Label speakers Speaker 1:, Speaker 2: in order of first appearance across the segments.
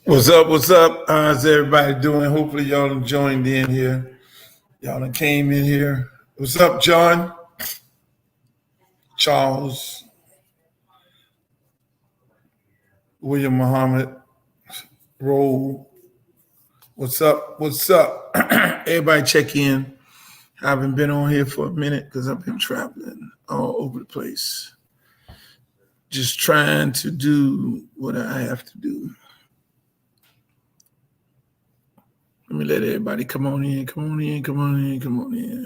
Speaker 1: What's up? What's up? How's everybody doing? Hopefully y'all done joined in here. Y'all done came in here. What's up, John? Charles, William Muhammad, Roll. What's up? What's up? Everybody check in. I haven't been on here for a minute because I've been traveling all over the place. Just trying to do what I have to do. Let me let everybody come on in.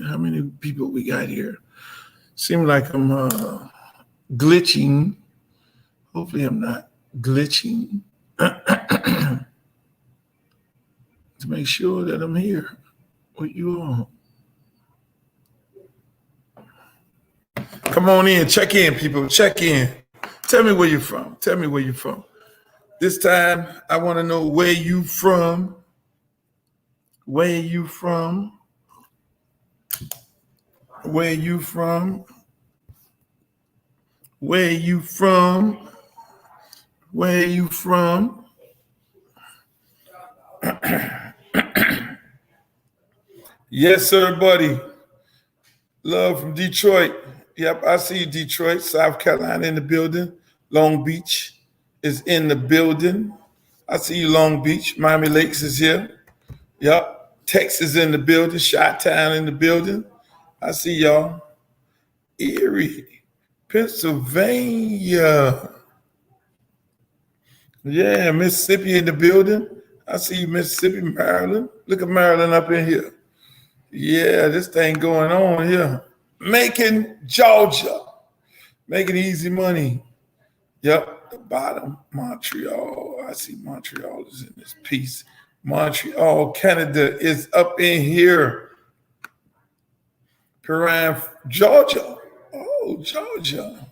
Speaker 1: How many people we got here? Seems like I'm glitching. Hopefully I'm not glitching. To make sure that I'm here with you all. Come on in. Check in, people. Check in. Tell me where you're from. This time, I want to know where you from. Where you from? Yes, sir, buddy. Love from Detroit. Yep, I see you, Detroit. South Carolina in the building. Long Beach is in the building. I see you, Long Beach. Miami Lakes is here. Yep. Texas in the building. Chi-Town in the building. I see y'all. Erie, Pennsylvania. Yeah, Mississippi in the building. I see you, Mississippi, Maryland. Look at Maryland up in here. Yeah, this thing going on here. Macon, Georgia. Making easy money. Yep, the bottom, Montreal. I see Montreal is in this piece. Montreal, Canada is up in here. Perrin, Georgia. Oh, Georgia.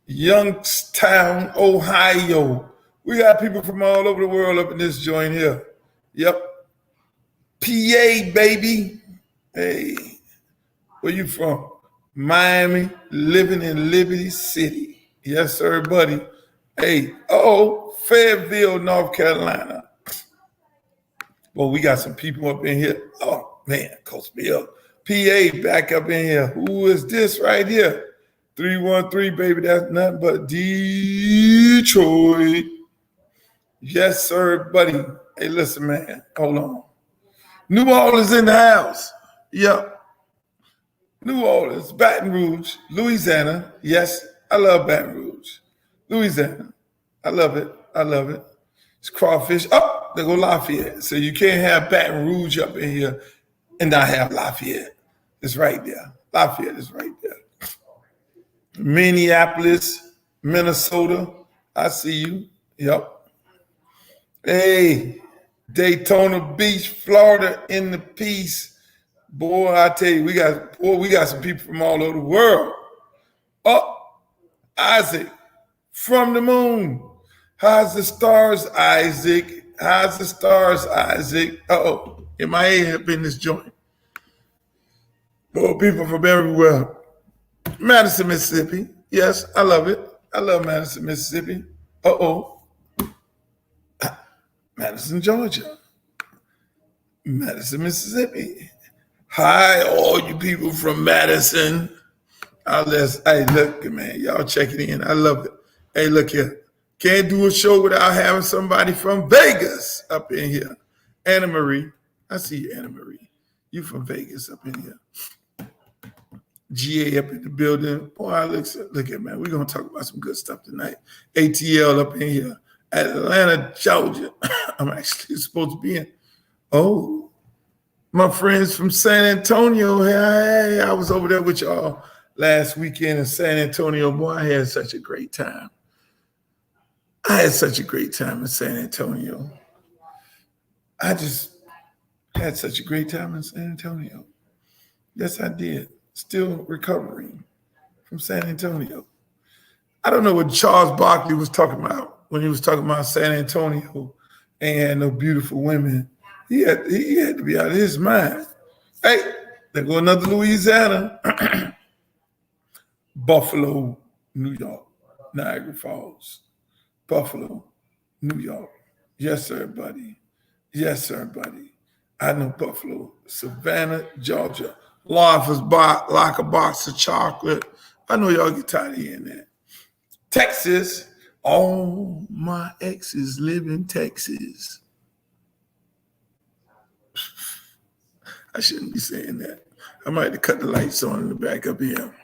Speaker 1: Youngstown, Ohio. We got people from all over the world up in this joint here. Yep. PA, baby. Hey, where you from? Miami, living in Liberty City. Yes, sir, buddy. Hey, Fayetteville, North Carolina. Well, we got some people up in here. Oh, man, coast me up. PA back up in here. Who is this right here? 313, baby. That's nothing but Detroit. Yes, sir, buddy. Hey, listen, man. Hold on. New Orleans in the house. Yep. New Orleans, Baton Rouge, Louisiana. Yes, I love Baton Rouge. Louisiana. I love it. It's crawfish. Oh, there go Lafayette. So you can't have Baton Rouge up in here and not have Lafayette. It's right there. Lafayette is right there. Minneapolis, Minnesota. I see you. Yep. Hey, Daytona Beach, Florida in the piece. Boy, I tell you, we got some people from all over the world. Oh, Isaac, from the moon. How's the stars, Isaac? Uh-oh, MIA up in this joint. Boy, people from everywhere. Madison, Mississippi. Yes, I love it. I love Madison, Mississippi. Uh-oh. Madison, Georgia. Madison, Mississippi. Hi, all you people from Madison. Hey, look, man, y'all checking in. I love it. Hey, look here. Can't do a show without having somebody from Vegas up in here. Anna Marie. I see you, Anna Marie. You from Vegas up in here. GA up in the building. Boy, look at, man, we're going to talk about some good stuff tonight. ATL up in here. Atlanta, Georgia. I'm actually supposed to be in. Oh, my friends from San Antonio. Hey, I was over there with y'all last weekend in San Antonio. Boy, I had such a great time. in San Antonio. I just had such a great time in San Antonio. Yes, I did. Still recovering from San Antonio. I don't know what Charles Barkley was talking about when he was talking about San Antonio and no beautiful women. He had to be out of his mind. Hey, there go another Louisiana. Buffalo, New York, Niagara Falls. Buffalo, New York, Yes, sir, buddy. Yes, sir, buddy. I know Buffalo, Savannah, Georgia. Love like a box of chocolate. I know y'all get tired of hearing that. Texas. All my exes live in Texas. I shouldn't be saying that. I might have to cut the lights on in the back up here.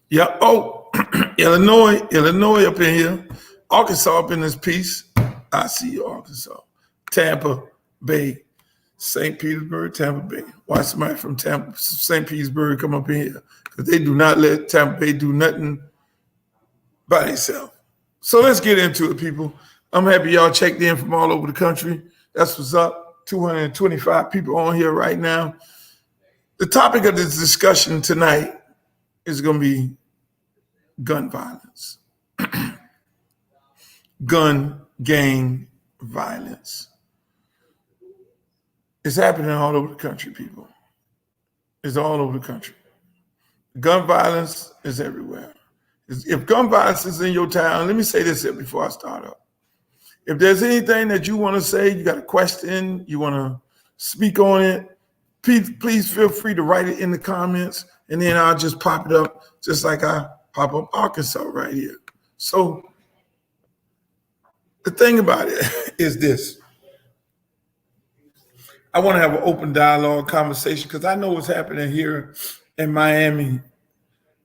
Speaker 1: Yeah. Oh, Illinois up in here. Arkansas up in this piece. I see you, Arkansas. Tampa Bay. St. Petersburg, Tampa Bay. Why somebody from Tampa, St. Petersburg come up in here? Because they do not let Tampa Bay do nothing by themselves. So let's get into it, people. I'm happy y'all checked in from all over the country. That's what's up. 225 people on here right now. The topic of this discussion tonight is going to be gun violence. Gun gang violence. It's happening all over the country, people. It's all over the country. Gun violence is everywhere. If gun violence is in your town, let me say this here before I start up. If there's anything that you want to say, you got a question, you want to speak on it, please feel free to write it in the comments, and then I'll just pop it up just like I pop up Arkansas right here. So the thing about it is this. I want to have an open dialogue conversation because I know what's happening here in Miami,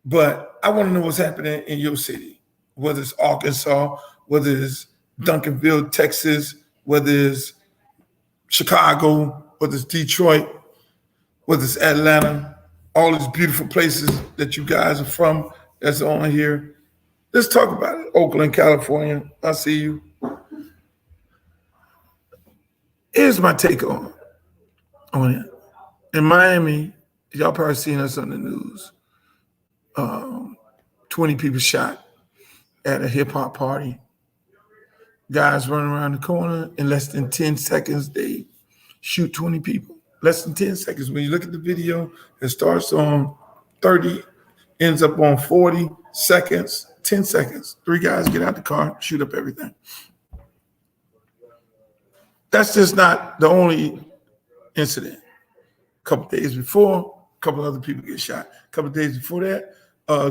Speaker 1: but I want to know what's happening in your city, whether it's Arkansas, whether it's Duncanville, Texas, whether it's Chicago, whether it's Detroit, whether it's Atlanta, all these beautiful places that you guys are from that's on here. Let's talk about it. Oakland, California, I see you. Here's my take on it. In Miami, y'all probably seen us on the news. 20 people shot at a hip hop party. Guys running around the corner. In less than 10 seconds, they shoot 20 people. Less than 10 seconds. When you look at the video, it starts on 30, ends up on 40 seconds, 10 seconds. 3 guys get out the car, shoot up everything. That's just not the only incident. A couple days before, a couple other people get shot. A couple days before that,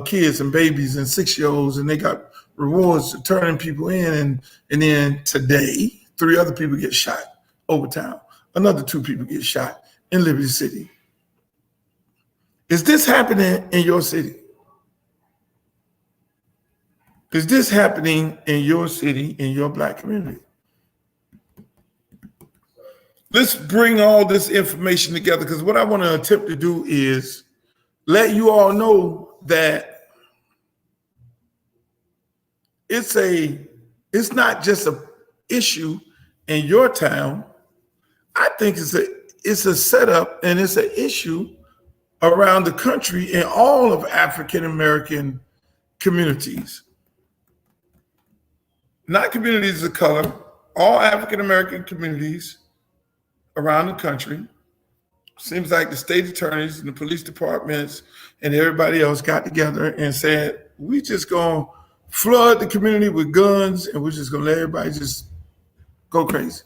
Speaker 1: kids and babies and 6-year-olds, and they got rewards for turning people in. And then today, 3 other people get shot over town. Another 2 people get shot in Liberty City. Is this happening in your city? Is this happening in your city, in your Black community? Let's bring all this information together because what I want to attempt to do is let you all know that it's not just an issue in your town. I think it's a setup and it's an issue around the country in all of African American communities. Not communities of color, all African American communities around the country. Seems like the state attorneys and the police departments and everybody else got together and said, we just gonna flood the community with guns and we're just gonna let everybody just go crazy.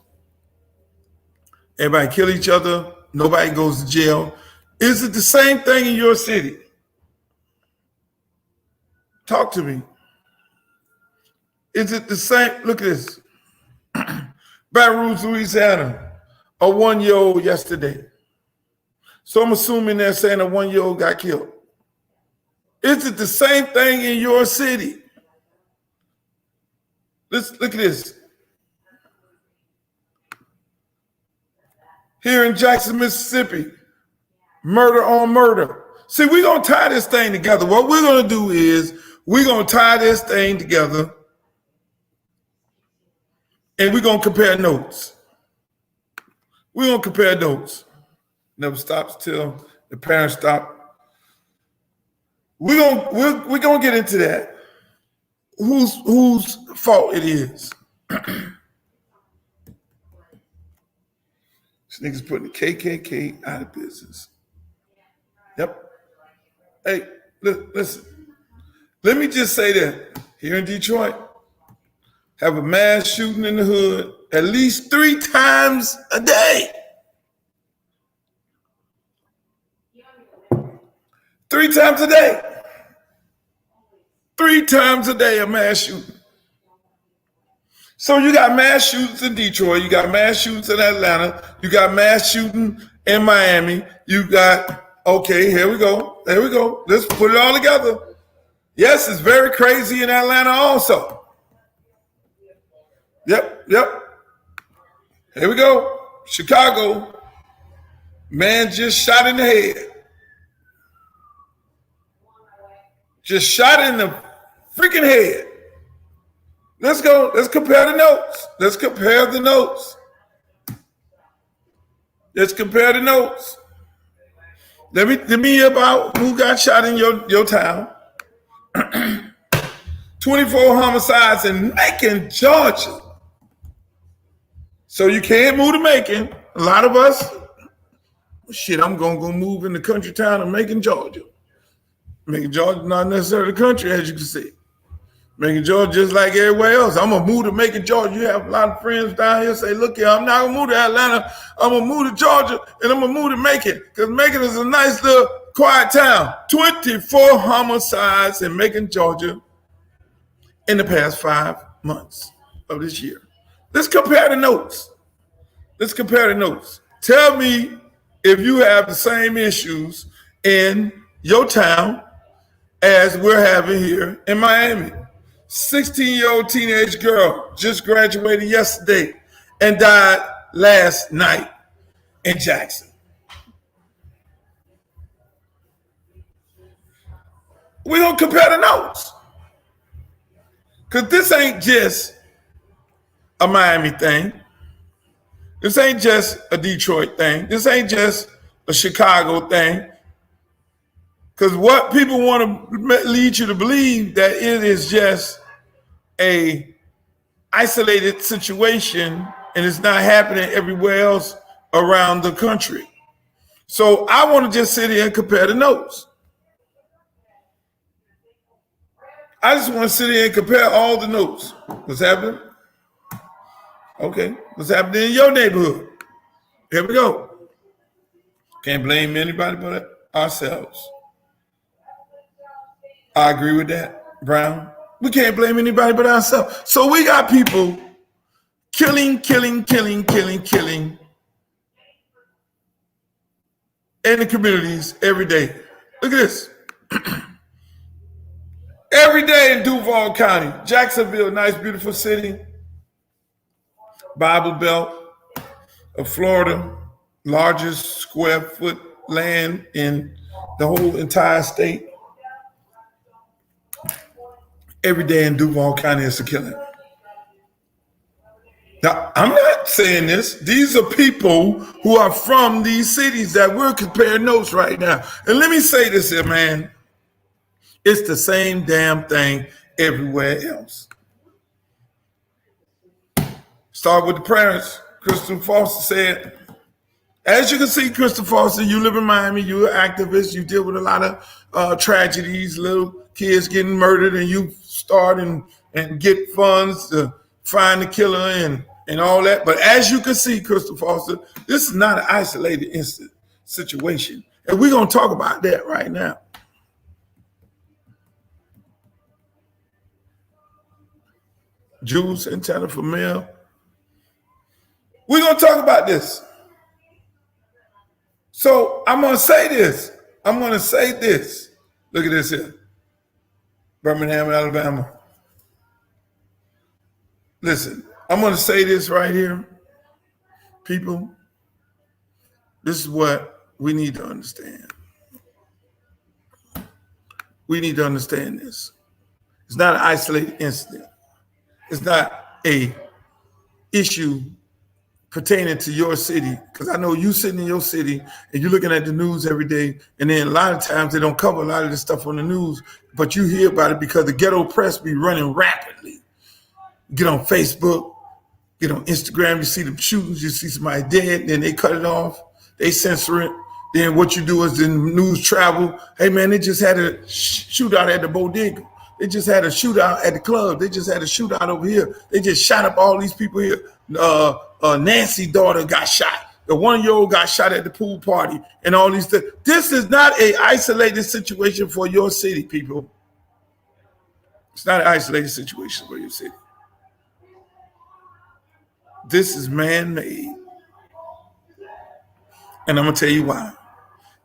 Speaker 1: Everybody kill each other, nobody goes to jail. Is it the same thing in your city? Talk to me. Is it the same? Look at this. Baton Rouge, Louisiana. A 1-year-old yesterday. So I'm assuming they're saying a 1-year-old got killed. Is it the same thing in your city? Let's look at this. Here in Jackson, Mississippi, murder on murder. See, we're going to tie this thing together. What we're going to do is we're going to tie this thing together and we're going to compare notes. We're going to compare notes. Never stops till the parents stop. We're gonna get into that. Whose fault it is? This nigga's putting the KKK out of business. Yep. Hey, listen. Let me just say that here in Detroit, have a mass shooting in the hood at least 3 times a day. 3 times a day. 3 times a day a mass shooting. So you got mass shootings in Detroit, you got mass shootings in Atlanta, you got mass shooting in Miami, you got, okay, here we go. Let's put it all together. Yes, it's very crazy in Atlanta also. Yep. Here we go. Chicago, man just shot in the head. Just shot in the freaking head. Let's go. Let's compare the notes. Let's compare the notes. Let me hear about who got shot in your town. 24 homicides in Macon, Georgia. So you can't move to Macon. A lot of us, shit, I'm going to go move in the country town of Macon, Georgia. Macon, Georgia, not necessarily the country, as you can see. Macon, Georgia, just like everywhere else. I'm going to move to Macon, Georgia. You have a lot of friends down here say, look here, I'm not going to move to Atlanta. I'm going to move to Georgia, and I'm going to move to Macon, because Macon is a nice little quiet town. 24 homicides in Macon, Georgia in the past 5 months of this year. Let's compare the notes. Tell me if you have the same issues in your town as we're having here in Miami. 16-year-old teenage girl just graduated yesterday and died last night in Jackson. We're going to compare the notes. Because this ain't just a Miami thing. This ain't just a Detroit thing. This ain't just a Chicago thing. Because what people want to lead you to believe that it is just a isolated situation and it's not happening everywhere else around the country. So I want to just sit here and compare the notes. I just want to sit here and compare all the notes. What's happening? Okay. What's happening in your neighborhood? Here we go. Can't blame anybody but ourselves. I agree with that, Brown. We can't blame anybody but ourselves. So we got people killing in the communities every day. Look at this. Every day in Duval County, Jacksonville, nice, beautiful city, Bible Belt of Florida, largest square foot land in the whole entire state. Every day in Duval County is a killing. Now, I'm not saying this. These are people who are from these cities that we're comparing notes right now. And let me say this here, man. It's the same damn thing everywhere else. Start with the parents. Crystal Foster said, as you can see, Crystal Foster, you live in Miami, you're an activist, you deal with a lot of tragedies, little kids getting murdered, and you start and get funds to find the killer and all that. But as you can see, Crystal Foster, this is not an isolated situation. And we're going to talk about that right now. Jules and Tanner for mail. We're going to talk about this. So I'm going to say this. Look at this here. Birmingham, Alabama. Listen, I'm going to say this right here. People, this is what we need to understand. We need to understand this. It's not an isolated incident. It's not a issue pertaining to your city, because I know you sitting in your city and you're looking at the news every day, and then a lot of times they don't cover a lot of this stuff on the news, but you hear about it because the ghetto press be running rapidly. Get on Facebook, get on Instagram, you see the shootings, you see somebody dead, then they cut it off, they censor it. Then what you do is the news travel. Hey man, they just had a shootout at the bodega. They just had a shootout at the club. They just had a shootout over here. They just shot up all these people here. Nancy's daughter got shot. The 1-year-old got shot at the pool party and all these things. This is not an isolated situation for your city, people. It's not an isolated situation for your city. This is man-made. And I'm going to tell you why.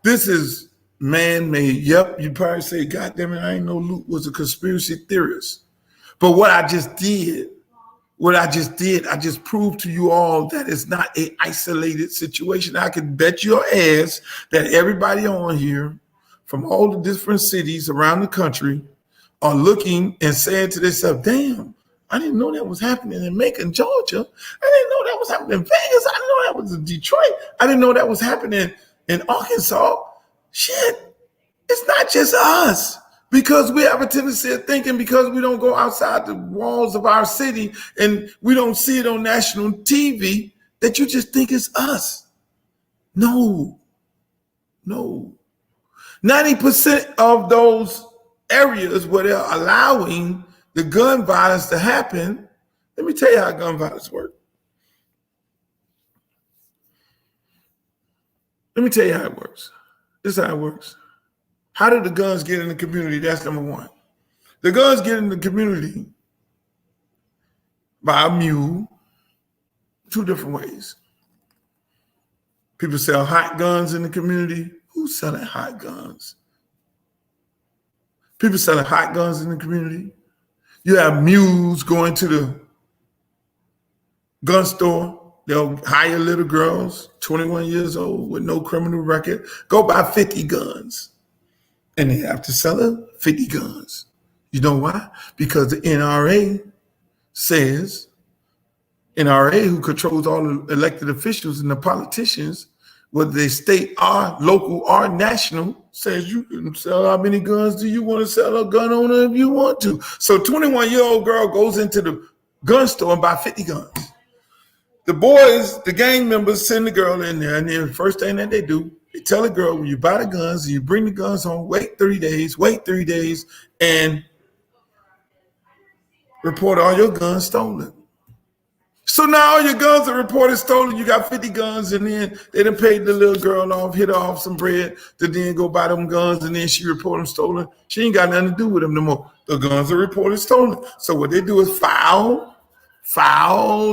Speaker 1: This is man-made. Yep, you probably say, God damn it, I ain't know Luke was a conspiracy theorist. But what I just did, I just proved to you all that it's not an isolated situation. I can bet your ass that everybody on here from all the different cities around the country are looking and saying to themselves, damn, I didn't know that was happening in Macon, Georgia. I didn't know that was happening in Vegas. I didn't know that was in Detroit. I didn't know that was happening in Arkansas. Shit, it's not just us. Because we have a tendency of thinking because we don't go outside the walls of our city and we don't see it on national TV that you just think it's us. No. 90% of those areas where they're allowing the gun violence to happen, let me tell you how gun violence works. Let me tell you how it works. This is how it works. How did the guns get in the community? That's number one. The guns get in the community by a mule, 2 different ways. People sell hot guns in the community. Who's selling hot guns? People selling hot guns in the community. You have mules going to the gun store. They'll hire little girls, 21 years old with no criminal record, go buy 50 guns. And they have to sell her 50 guns. You know why? Because the NRA says, NRA, who controls all the elected officials and the politicians, whether they state or local or national, says you can sell how many guns do you want to sell a gun owner if you want to. So 21-year-old girl goes into the gun store and buy 50 guns. The boys, the gang members send the girl in there, and then the first thing that they do, they tell the girl, when you buy the guns, you bring the guns home, wait 3 days, and report all your guns stolen. So now all your guns are reported stolen. You got 50 guns, and then they done paid the little girl off, hit her off some bread to then go buy them guns, and then she report them stolen. She ain't got nothing to do with them no more. The guns are reported stolen. So what they do is file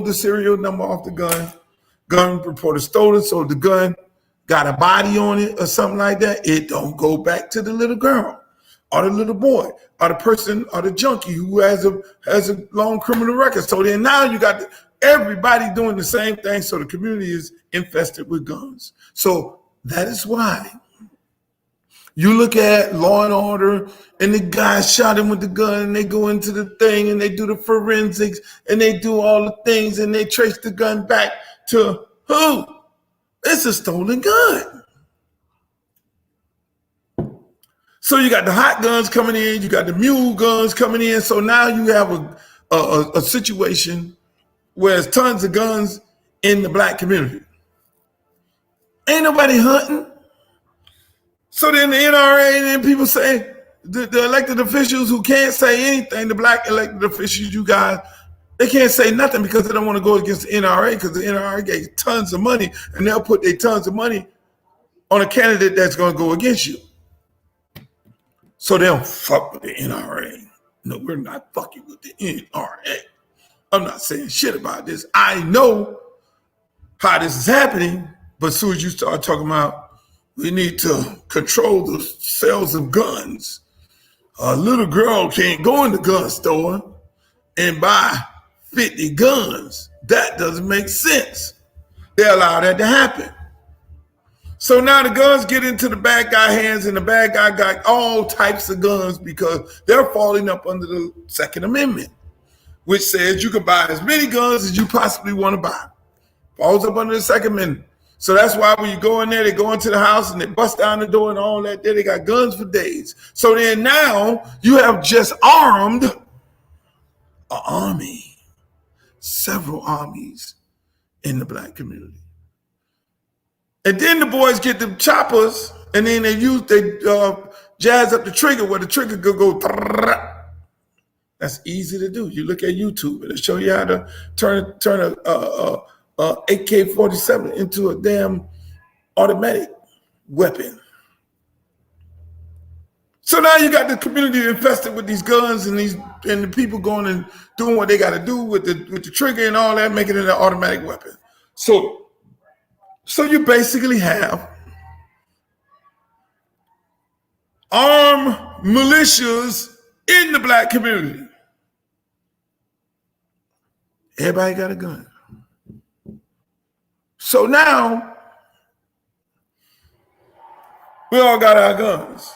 Speaker 1: the serial number off the gun. Gun reported stolen, so the gun got a body on it or something like that, it don't go back to the little girl or the little boy or the person or the junkie who has a long criminal record. So then now you got everybody doing the same thing. So the community is infested with guns. So that is why you look at Law and Order and the guy shot him with the gun and they go into the thing and they do the forensics and they do all the things and they trace the gun back to who? It's a stolen gun. So you got the hot guns coming in, you got the mule guns coming in. So now you have a situation where there's tons of guns in the black community. Ain't nobody hunting. So then the NRA and then people say, the elected officials who can't say anything, the black elected officials, you guys, they can't say nothing because they don't want to go against the NRA because the NRA gave tons of money and they'll put their tons of money on a candidate that's going to go against you. So they don't fuck with the NRA. No, we're not fucking with the NRA. I'm not saying shit about this. I know how this is happening, but as soon as you start talking about we need to control the sales of guns, a little girl can't go in the gun store and buy 50 guns. That doesn't make sense. They allow that to happen. So now the guns get into the bad guy hands and the bad guy got all types of guns because they're falling up under the Second Amendment, which says you can buy as many guns as you possibly want to buy. Falls up under the Second Amendment. So that's why when you go in there, they go into the house and they bust down the door and all that. They got guns for days. So then now you have just armed an army. Several armies in the black community. And then the boys get the choppers and then they jazz up the trigger where the trigger could go. That's easy to do. You look at YouTube, it'll show you how to turn a AK-47 into a damn automatic weapon. So now you got the community infested with these guns and the people going and doing what they got to do with the trigger and all that, making it an automatic weapon. So you basically have armed militias in the black community. Everybody got a gun. So now we all got our guns.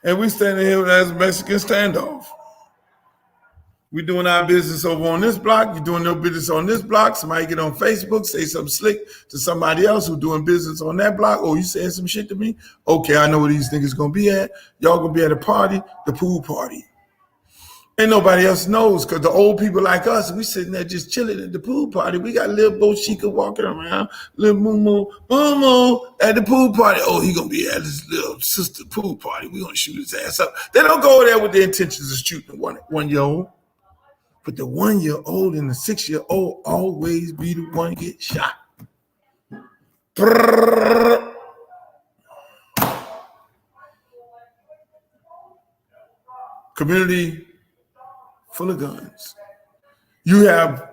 Speaker 1: And we standing here as a Mexican standoff. We doing our business over on this block. You doing your business on this block. Somebody get on Facebook, say something slick to somebody else who doing business on that block. Oh, you saying some shit to me? Okay, I know where these niggas gonna be at. Y'all gonna be at a party, the pool party. And nobody else knows because the old people like us, we sitting there just chilling at the pool party. We got little Bo Chica walking around, little Moo at the pool party. Oh, he gonna be at his little sister pool party. We gonna shoot his ass up. They don't go there with the intentions of shooting one-year-old. But the 1-year-old and the 6-year-old always be the one get shot. Community full of guns. You have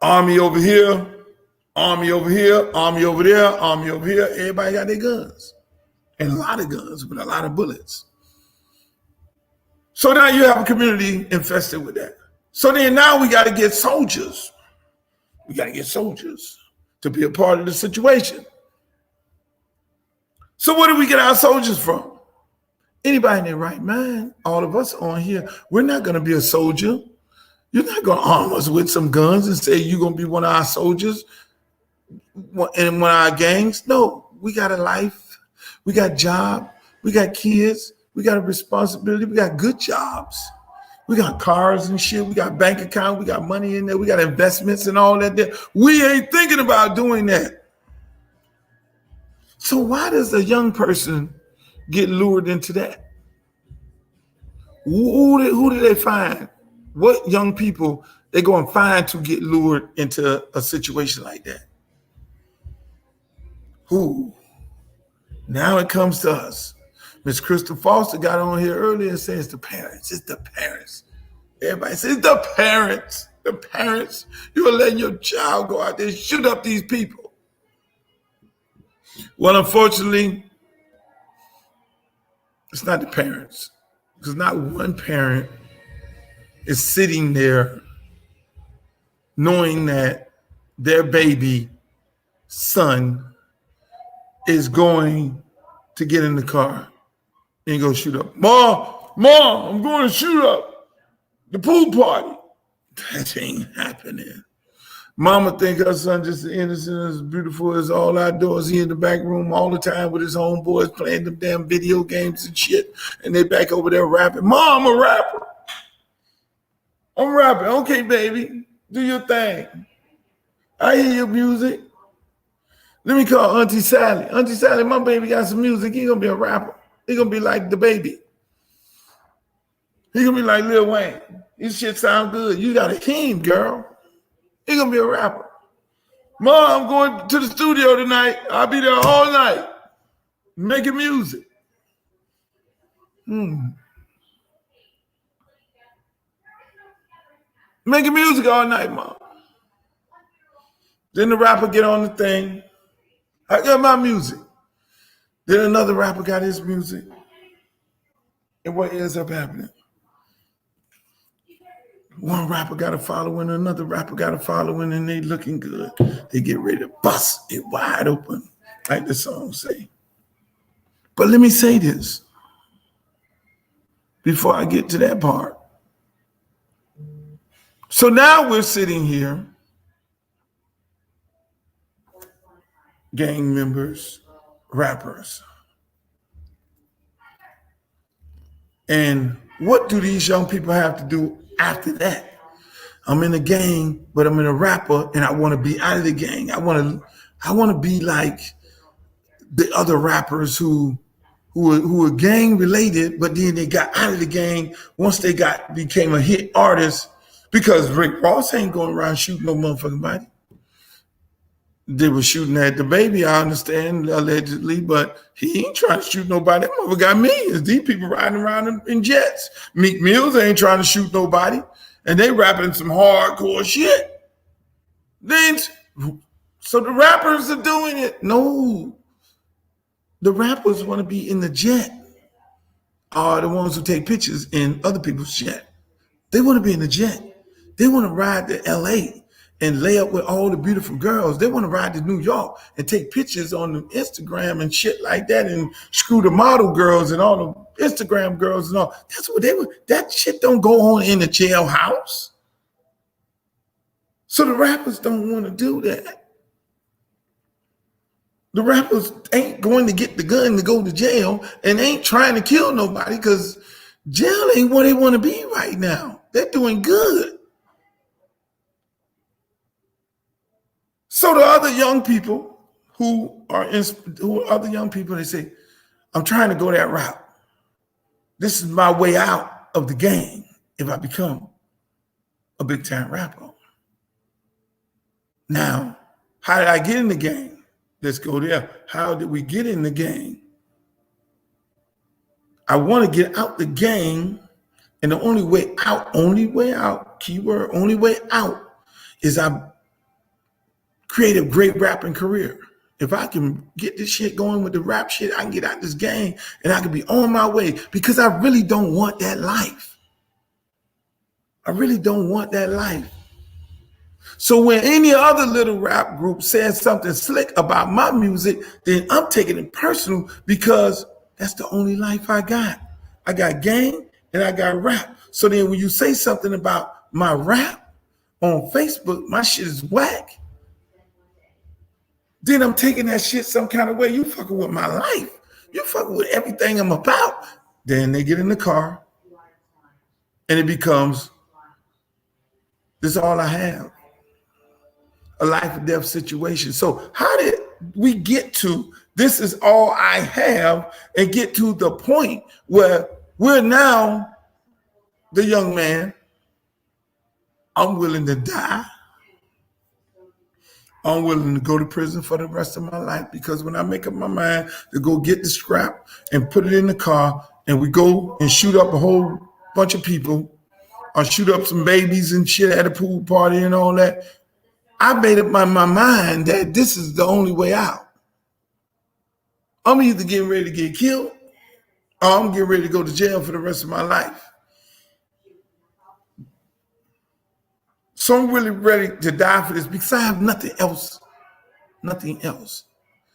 Speaker 1: army over here, army over here, army over there, army over here. Everybody got their guns. And a lot of guns with a lot of bullets. So now you have a community infested with that. So then now we got to get soldiers. We got to get soldiers to be a part of the situation. So where do we get our soldiers from? Anybody in their right mind, all of us on here, we're not going to be a soldier. You're not going to arm us with some guns and say you're going to be one of our soldiers in one of our gangs. No, we got a life. We got a job. We got kids. We got a responsibility. We got good jobs. We got cars and shit. We got bank account. We got money in there. We got investments and all that there. We ain't thinking about doing that. So why does a young person get lured into that? Who do they find? What young people they go and find to get lured into a situation like that? Who? Now it comes to us. Miss Crystal Foster got on here earlier and says the parents. It's the parents. Everybody says the parents. The parents. You're letting your child go out there and shoot up these people. Well, unfortunately, it's not the parents. Because not one parent is sitting there knowing that their baby son is going to get in the car and go shoot up. Mom, I'm going to shoot up the pool party. That ain't happening. Mama think her son just as innocent, as beautiful as all outdoors. He in the back room all the time with his homeboys playing them damn video games and shit. And they back over there rapping. Mom, I'm a rapper. I'm rapping. Okay, baby, do your thing. I hear your music. Let me call Auntie Sally. Auntie Sally, my baby got some music. He gonna be a rapper. He gonna be like the baby. He gonna be like Lil Wayne. His shit sound good. You got a team, girl. He gonna be a rapper. Mom, I'm going to the studio tonight. I'll be there all night making music. Making music all night, Mom. Then the rapper get on the thing. I got my music. Then another rapper got his music. And what ends up happening? One rapper got a following, another rapper got a following, and they looking good. They get ready to bust it wide open, like the song say. But let me say this before I get to that part. So now we're sitting here, gang members, rappers. And what do these young people have to do after that? I'm in a gang, but I'm in a rapper, and I want to be out of the gang. I want to be like the other rappers who who were gang related, but then they got out of the gang once they became a hit artist, because Rick Ross ain't going around shooting no motherfucking body. They were shooting at the baby, I understand, allegedly, but he ain't trying to shoot nobody. That motherfucker got millions. These people riding around in jets. Meek Mills ain't trying to shoot nobody, and they rapping some hardcore shit. So the rappers are doing it. No. The rappers want to be in the jet, are the ones who take pictures in other people's jet. They want to be in the jet. They want to ride to LA and lay up with all the beautiful girls. They want to ride to New York and take pictures on the Instagram and shit like that, and screw the model girls and all the Instagram girls and all. That's what they were. That shit don't go on in the jailhouse. So the rappers don't want to do that. The rappers ain't going to get the gun to go to jail and ain't trying to kill nobody, because jail ain't where they want to be right now. They're doing good. So the other young people they say, I'm trying to go that route. This is my way out of the game if I become a big time rapper. Now, how did I get in the game? Let's go there. How did we get in the game? I want to get out the game, and the only way out, keyword, only way out, is I create a great rapping career. If I can get this shit going with the rap shit, I can get out this game and I can be on my way, because I really don't want that life. I really don't want that life. So when any other little rap group says something slick about my music, then I'm taking it personal, because that's the only life I got. I got gang and I got rap. So then when you say something about my rap on Facebook, my shit is whack, then I'm taking that shit some kind of way. You fucking with my life. You fucking with everything I'm about. Then they get in the car and it becomes, this is all I have. A life or death situation. So how did we get to this is all I have, and get to the point where we're now the young man? I'm willing to die. I'm willing to go to prison for the rest of my life, because when I make up my mind to go get the scrap and put it in the car and we go and shoot up a whole bunch of people, or shoot up some babies and shit at a pool party and all that, I made up my mind that this is the only way out. I'm either getting ready to get killed, or I'm getting ready to go to jail for the rest of my life. So I'm really ready to die for this, because I have nothing else. Nothing else.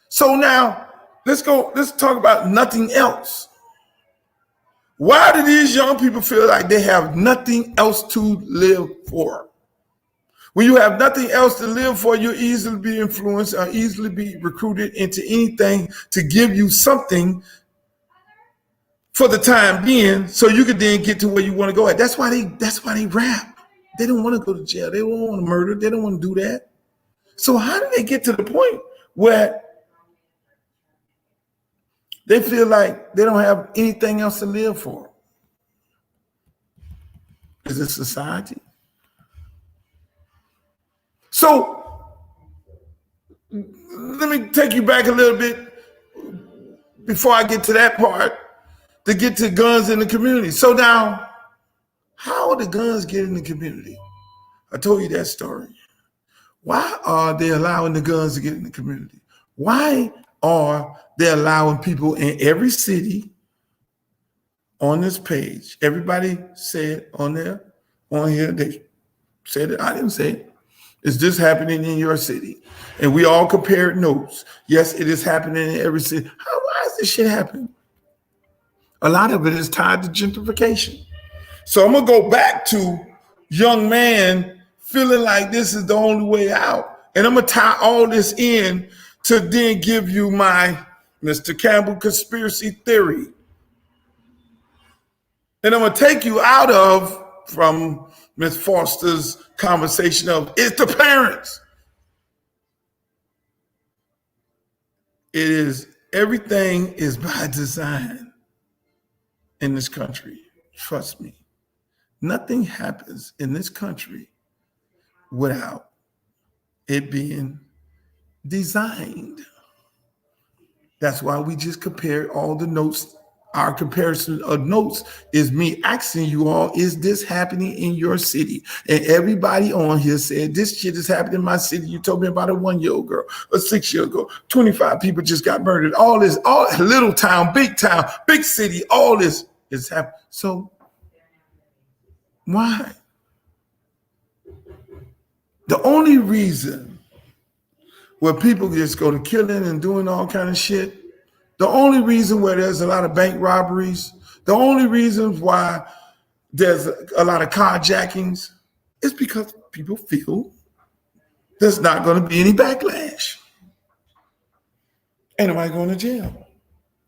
Speaker 1: So now let's talk about nothing else. Why do these young people feel like they have nothing else to live for? When you have nothing else to live for, you'll easily be influenced or easily be recruited into anything to give you something for the time being, so you could then get to where you want to go at. That's why they rap. They don't want to go to jail. They don't want to murder. They don't want to do that. So how do they get to the point where they feel like they don't have anything else to live for? Is it society? So let me take you back a little bit before I get to that part, to get to guns in the community. So now, how are the guns get in the community? I told you that story. Why are they allowing the guns to get in the community? Why are they allowing people in every city on this page? Everybody said on here, they said it. I didn't say it. Is this happening in your city? And we all compared notes. Yes, it is happening in every city. Why is this shit happening? A lot of it is tied to gentrification. So I'm going to go back to young man feeling like this is the only way out. And I'm going to tie all this in to then give you my Mr. Campbell conspiracy theory. And I'm going to take you out of, from Ms. Foster's conversation of, it's the parents. It is Everything is by design in this country. Trust me. Nothing happens in this country without it being designed. That's why we just compare all the notes. Our comparison of notes is me asking you all, is this happening in your city? And everybody on here said, this shit is happening in my city. You told me about a 1-year-old girl, a 6-year-old girl, 25 people just got murdered. All this, all little town, big city, all this is happening. So why? The only reason where people just go to killing and doing all kind of shit, the only reason where there's a lot of bank robberies, the only reason why there's a lot of carjackings is because people feel there's not going to be any backlash. Ain't nobody going to jail.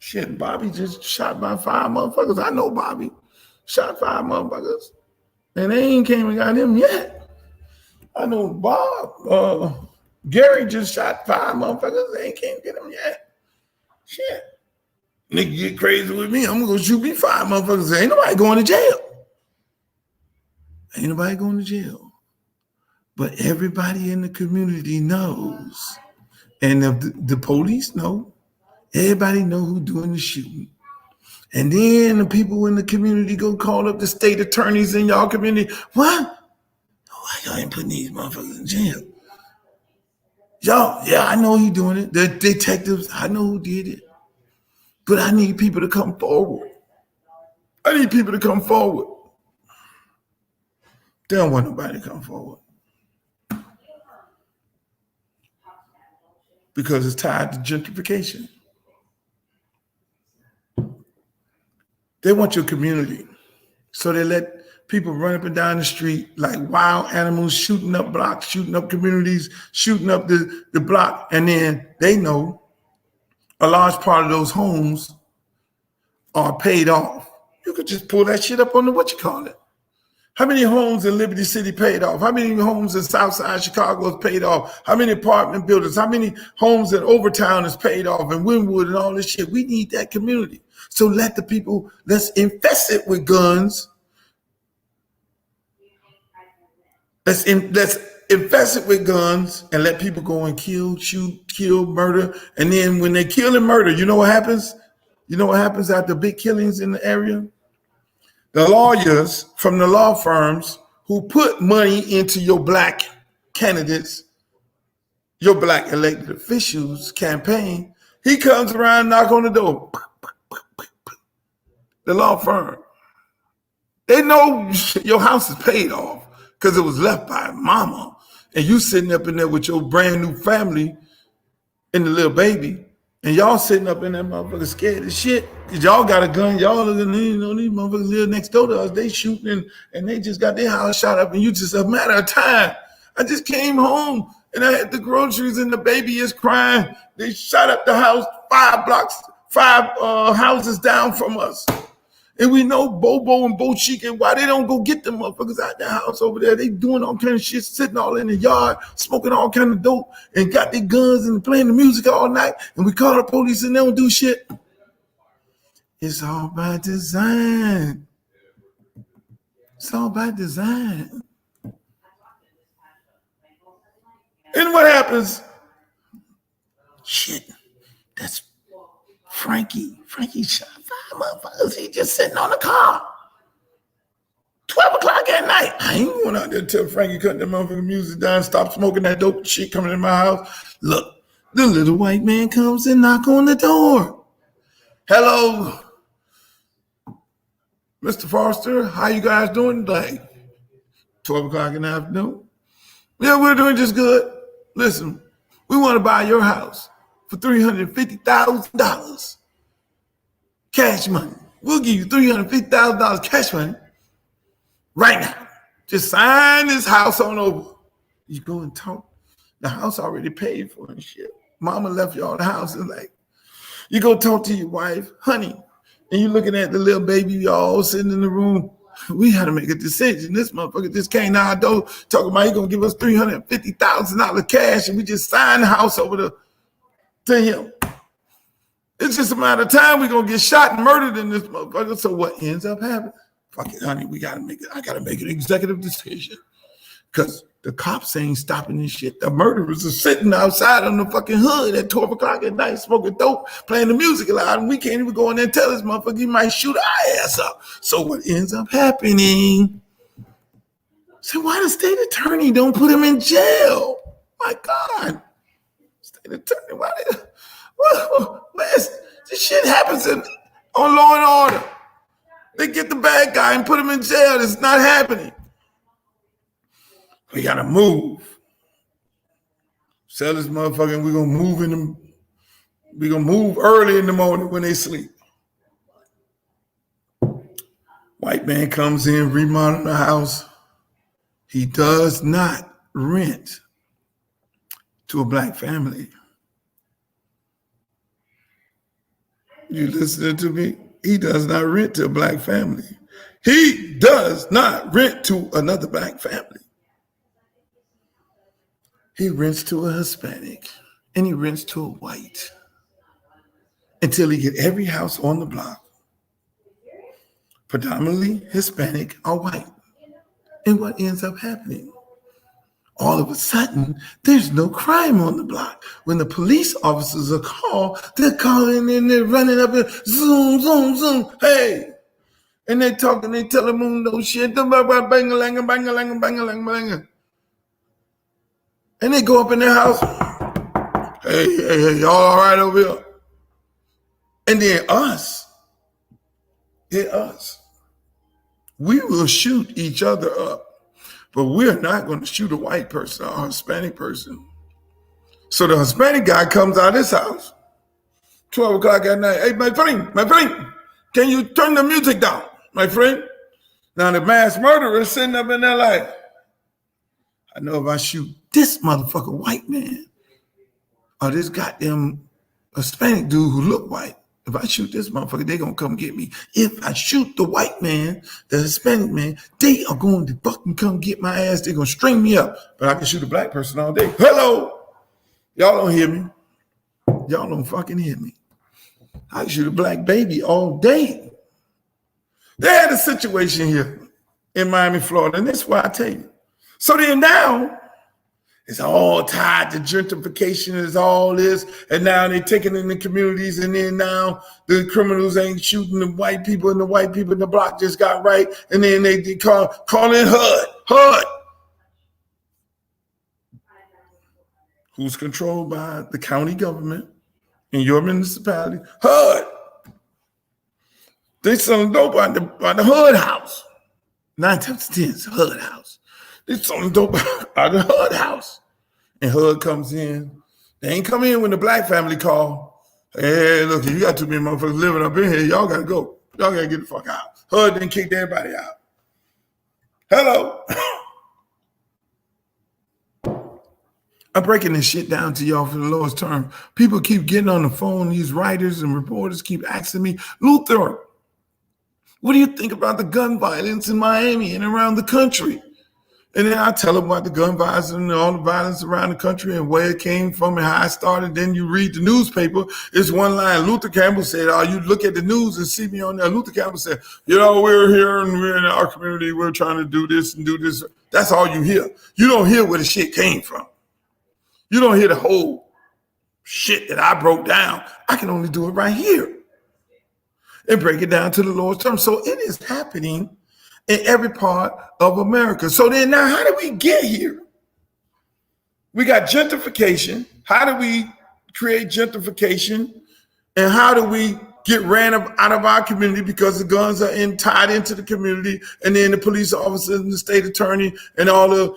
Speaker 1: Shit, Bobby just shot by 5 motherfuckers. I know Bobby shot 5 motherfuckers, and they ain't came and got him yet. I know Bob, Gary just shot 5 motherfuckers. They ain't came get him yet. Shit. Nigga get crazy with me, I'm gonna go shoot me 5 motherfuckers. Ain't nobody going to jail. Ain't nobody going to jail. But everybody in the community knows. And the police know. Everybody know who doing the shooting. And then the people in the community go call up the state attorneys in y'all community. What? Why y'all ain't putting these motherfuckers in jail? Y'all, yeah, I know he doing it. The detectives, I know who did it. But I need people to come forward. I need people to come forward. They don't want nobody to come forward. Because it's tied to gentrification. They want your community. So they let people run up and down the street like wild animals, shooting up blocks, shooting up communities, shooting up the block. And then they know a large part of those homes are paid off. You could just pull that shit up on the whatchamacallit. How many homes in Liberty City paid off? How many homes in Southside Chicago is paid off? How many apartment buildings? How many homes in Overtown is paid off, and Wynwood and all this shit? We need that community. So let the people, let's infest it with guns. Let's infest it with guns and let people go and kill, shoot, kill, murder. And then when they kill and murder, you know what happens? You know what happens after big killings in the area? The lawyers from the law firms who put money into your black candidates, your black elected officials campaign, he comes around, knock on the door. The law firm. They know your house is paid off because it was left by mama. And you sitting up in there with your brand new family and the little baby. And y'all sitting up in that motherfucker scared as shit. Cause y'all got a gun. Y'all looking, you know, these motherfuckers live next door to us. They shooting and they just got their house shot up. And you just a matter of time. I just came home and I had the groceries and the baby is crying. They shot up the house 5 blocks, 5 houses down from us. And we know Bobo and Bo Chic and why they don't go get them motherfuckers out their house over there. They doing all kind of shit, sitting all in the yard, smoking all kind of dope, and got their guns and playing the music all night. And we call the police and they don't do shit. It's all by design. It's all by design. And what happens? Shit, that's Frankie. Frankie shot 5 motherfuckers. He just sitting on the car. 12 o'clock at night. I ain't going out there till Frankie cut that motherfucking music down, stop smoking that dope shit coming in my house. Look, the little white man comes and knock on the door. Hello, Mr. Foster. How you guys doing today? 12 o'clock in the afternoon. Yeah, we're doing just good. Listen, we want to buy your house for $350,000 cash money. We'll give you $350,000 cash money right now. Just sign this house on over. You go and talk. The house already paid for and shit. Mama left y'all the house. And like, you go talk to your wife, honey, and you're looking at the little baby, y'all sitting in the room. We had to make a decision. This motherfucker just came out our door talking about he gonna give us $350,000 cash, and we just signed the house over to him. It's just a matter of time we're gonna get shot and murdered in this motherfucker. So what ends up happening? Fuck it, honey. I gotta make an executive decision. Because the cops ain't stopping this shit. The murderers are sitting outside on the fucking hood at 12 o'clock at night, smoking dope, playing the music loud, and we can't even go in there and tell this motherfucker he might shoot our ass up. So what ends up happening? So why the state attorney don't put him in jail? My God. State attorney, why this shit happens on Law and Order. They get the bad guy and put him in jail. It's not happening. We gotta move. Sell this motherfucker and we're gonna move in them. We're gonna move early in the morning when they sleep. White man comes in, remodel the house. He does not rent to a black family. You listening to me? He does not rent to a black family. He does not rent to another black family. He rents to a Hispanic and he rents to a white until he get every house on the block, predominantly Hispanic or white. And what ends up happening? All of a sudden, there's no crime on the block. When the police officers are called, they're calling and they're running up and zoom, zoom, zoom, hey. And they're talking, they tell them no shit. Bang-a-lang, bang-a-lang, bang-a-lang, bang-a. And they go up in their house. Hey, y'all all right over here? And then us, we will shoot each other up. But we're not going to shoot a white person or a Hispanic person. So the Hispanic guy comes out of his house, 12 o'clock at night. Hey, my friend, can you turn the music down, my friend? Now the mass murderer is sitting up in there like, I know if I shoot this motherfucker white man or this goddamn Hispanic dude who look white, if I shoot this motherfucker, they gonna come get me. If I shoot the white man, the Hispanic man, they are going to fucking come get my ass. They're gonna string me up. But I can shoot a black person all day. Hello. Y'all don't hear me. Y'all don't fucking hear me. I can shoot a black baby all day. They had a situation here in Miami, Florida, and that's why I tell you. So then now, it's all tied to gentrification, it's all this, and now they taking in the communities, and then now the criminals ain't shooting the white people, and the white people in the block just got right, and then they call in HUD, who's controlled by the county government in your municipality, HUD. They selling dope by the HUD house. 9 times 10 is a HUD house. They selling dope by the HUD house. And HUD comes in. They ain't come in when the black family call. Hey, look, you got too many motherfuckers living up in here. Y'all got to go. Y'all got to get the fuck out. HUD done kicked everybody out. Hello. I'm breaking this shit down to y'all for the lowest term. People keep getting on the phone. These writers and reporters keep asking me, Luther, what do you think about the gun violence in Miami and around the country? And then I tell them about the gun violence and all the violence around the country and where it came from and how it started. Then you read the newspaper. It's one line. Luther Campbell said, oh, you look at the news and see me on there. Luther Campbell said, we're here and we're in our community. We're trying to do this and do this. That's all you hear. You don't hear where the shit came from. You don't hear the whole shit that I broke down. I can only do it right here and break it down to the lowest term. So it is happening in every part of America. So then now, how did we get here? We got gentrification. How do we create gentrification? And how do we get ran out of our community because the guns are tied into the community, and then the police officers and the state attorney and all the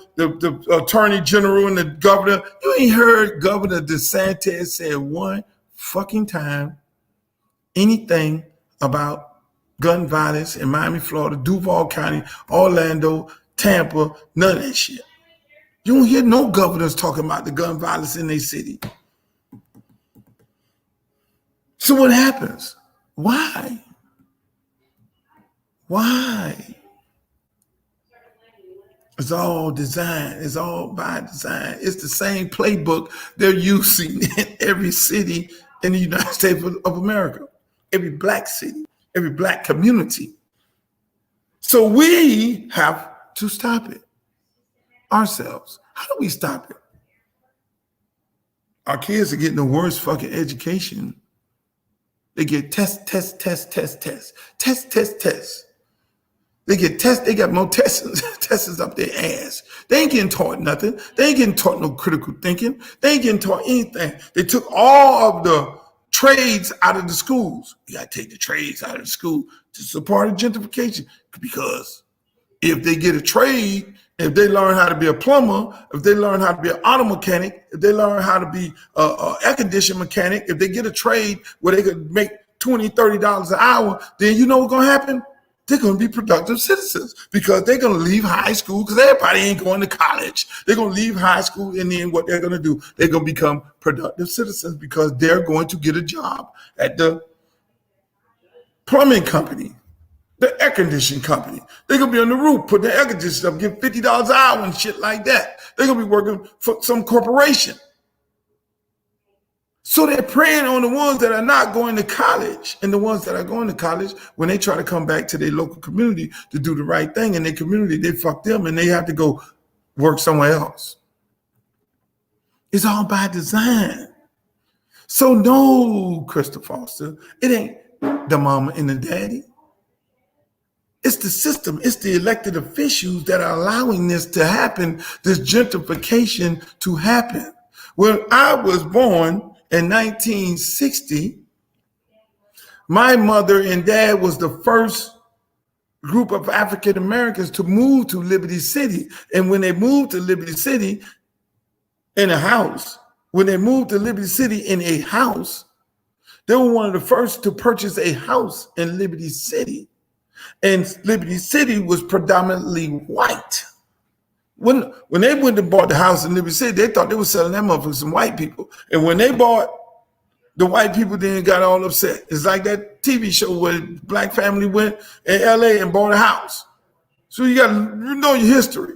Speaker 1: attorney general and the governor? You ain't heard Governor DeSantis say one fucking time anything about gun violence in Miami, Florida, Duval County, Orlando, Tampa, none of that shit. You don't hear no governors talking about the gun violence in their city. So what happens? Why? It's all design. It's all by design. It's the same playbook they're using in every city in the United States of America. Every black city, every black community. So we have to stop it ourselves. How do we stop it? Our kids are getting the worst fucking education. They get test. They get tests. They got more tests up their ass. They ain't getting taught nothing. They ain't getting taught no critical thinking. They ain't getting taught anything. They took all of the trades out of the schools. You got to take the trades out of the school to support gentrification, because if they get a trade, if they learn how to be a plumber, if they learn how to be an auto mechanic, if they learn how to be an air conditioning mechanic, if they get a trade where they could make $20, $30 an hour, then you know what's going to happen? They're going to be productive citizens, because they're going to leave high school, because everybody ain't going to college. They're going to leave high school, and then what they're going to do, they're going to become productive citizens, because they're going to get a job at the plumbing company, the air conditioning company. They're going to be on the roof, put the air conditioning up, get $50 an hour and shit like that. They're going to be working for some corporation. So they're preying on the ones that are not going to college, and the ones that are going to college, when they try to come back to their local community to do the right thing in their community, they fuck them and they have to go work somewhere else. It's all by design. So no, Krista Foster, it ain't the mama and the daddy. It's the system. It's the elected officials that are allowing this to happen, this gentrification to happen. When I was born in 1960, my mother and dad was the first group of African Americans to move to Liberty City. And when they moved to Liberty City in a house, they were one of the first to purchase a house in Liberty City. And Liberty City was predominantly white. When they went and bought the house in Liberty City, they thought they were selling that motherfucker to some white people. And when they bought, the white people then got all upset. It's like that TV show where black family went in LA and bought a house. So you know your history.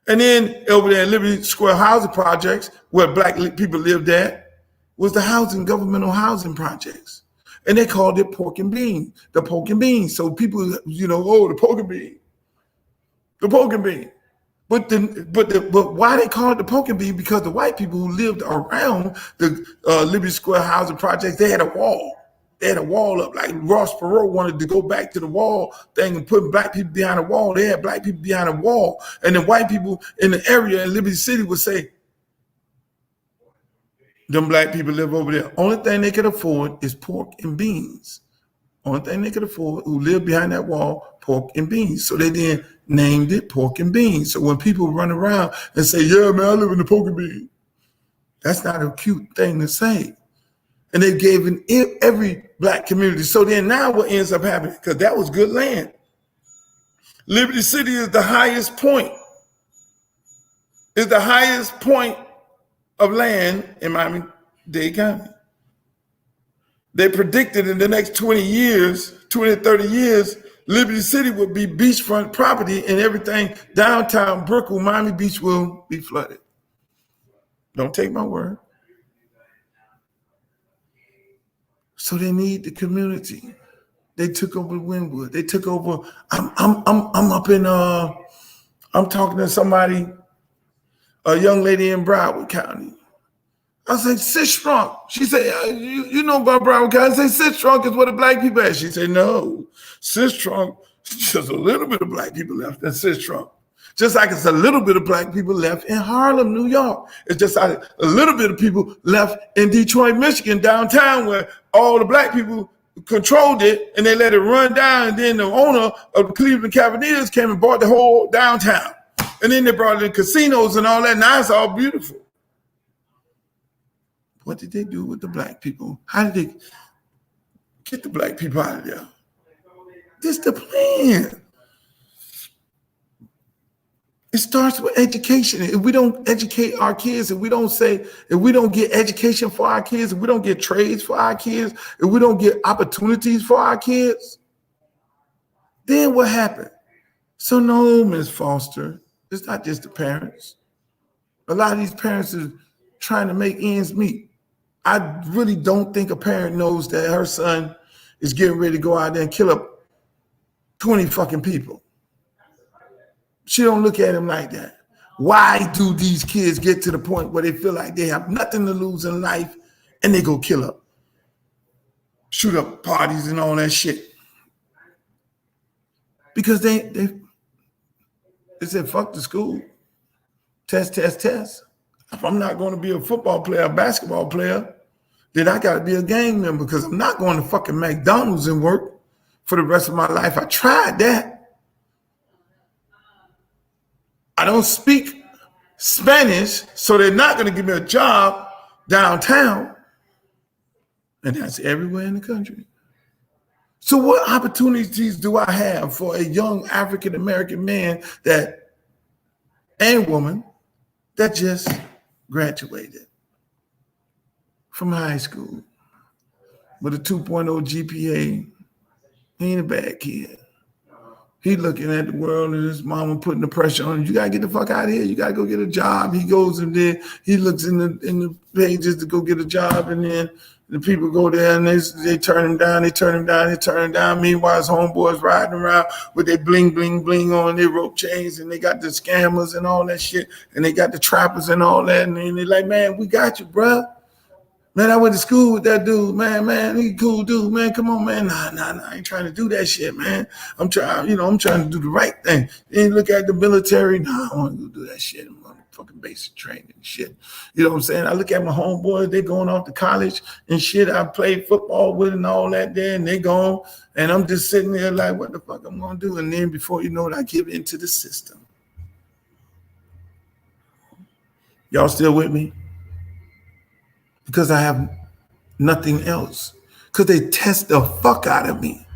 Speaker 1: And then over there in Liberty Square housing projects, where black people lived at, was the governmental housing projects. And they called it pork and bean, the pork and bean. So people, the pork and bean, the pork and bean. But why they call it the pork and bean? Because the white people who lived around the Liberty Square housing projects, they had a wall. They had a wall up. Like Ross Perot wanted to go back to the wall thing and put black people behind a wall. They had black people behind a wall. And the white people in the area in Liberty City would say, them black people live over there. Only thing they could afford is pork and beans. Only thing they could afford, who lived behind that wall, pork and beans. So they then named it pork and beans. So when people run around and say, yeah, man, I live in the pork and bean, that's not a cute thing to say. And they gave in every black community. So then now what ends up happening, because that was good land. Liberty City is the highest point. Is the highest point of land in Miami-Dade County. They predicted in the next 20 to 30 years, Liberty City will be beachfront property, and everything downtown Brooklyn, Miami Beach will be flooded. Don't take my word. So they need the community. They took over Wynwood. They took over. I'm up in I'm talking to somebody, a young lady in Broward County. I said, Sistrunk. She said, you know about Broward County? I said, Sistrunk is where the black people at. She said, no, Sistrunk, just a little bit of black people left in Sistrunk. Just like it's a little bit of black people left in Harlem, New York. It's just like a little bit of people left in Detroit, Michigan, downtown, where all the black people controlled it and they let it run down. And then the owner of the Cleveland Cavaliers came and bought the whole downtown. And then they brought in casinos and all that. Now it's all beautiful. What did they do with the black people? How did they get the black people out of there? This is the plan. It starts with education. If we don't educate our kids, if we don't get education for our kids, if we don't get trades for our kids, if we don't get opportunities for our kids, then what happened? So no, Ms. Foster, it's not just the parents. A lot of these parents are trying to make ends meet. I really don't think a parent knows that her son is getting ready to go out there and kill up 20 fucking people. She don't look at him like that. Why do these kids get to the point where they feel like they have nothing to lose in life and they go kill up, shoot up parties and all that shit? Because they said, fuck the school. Test. If I'm not going to be a football player, a basketball player, then I got to be a gang member because I'm not going to fucking McDonald's and work for the rest of my life. I tried that. I don't speak Spanish, so they're not going to give me a job downtown. And that's everywhere in the country. So what opportunities do I have for a young African-American man and woman that just graduated from high school with a 2.0 GPA? He ain't a bad kid. He looking at the world and his mama putting the pressure on him. You gotta get the fuck out of here. You gotta go get a job. He goes in there. He looks in the pages to go get a job, and then the people go there and they turn him down. They turn him down. Meanwhile, his homeboys riding around with their bling on their rope chains, and they got the scammers and all that shit, and they got the trappers and all that, and they're like, man, we got you, bruh. Man, I went to school with that dude, man, he cool dude, man. Come on, man. Nah, I ain't trying to do that shit, man. I'm trying to do the right thing. Then look at the military. Nah, I want to do that shit. I'm on fucking basic training and shit. You know what I'm saying? I look at my homeboys, they going off to college and shit. I played football with and all that there, and they gone. And I'm just sitting there like, what the fuck I'm going to do? And then before you know it, I give into the system. Y'all still with me? Because I have nothing else. Because they test the fuck out of me.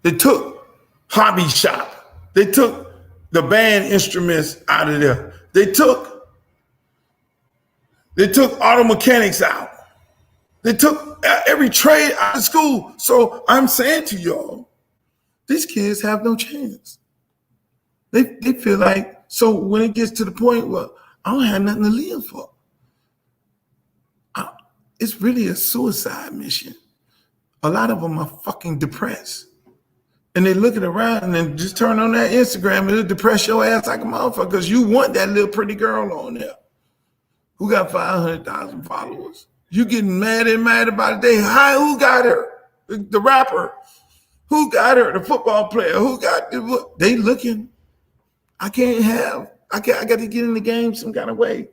Speaker 1: They took hobby shop. They took the band instruments out of there. They took auto mechanics out. They took every trade out of school. So I'm saying to y'all, these kids have no chance. They feel like, so when it gets to the point where I don't have nothing to live for, it's really a suicide mission. A lot of them are fucking depressed. And they looking around and then just turn on that Instagram and it'll depress your ass like a motherfucker because you want that little pretty girl on there who got 500,000 followers. You getting mad about it. Who got her? The rapper. Who got her? The football player. Who got it? They looking. I got to get in the game some kind of way.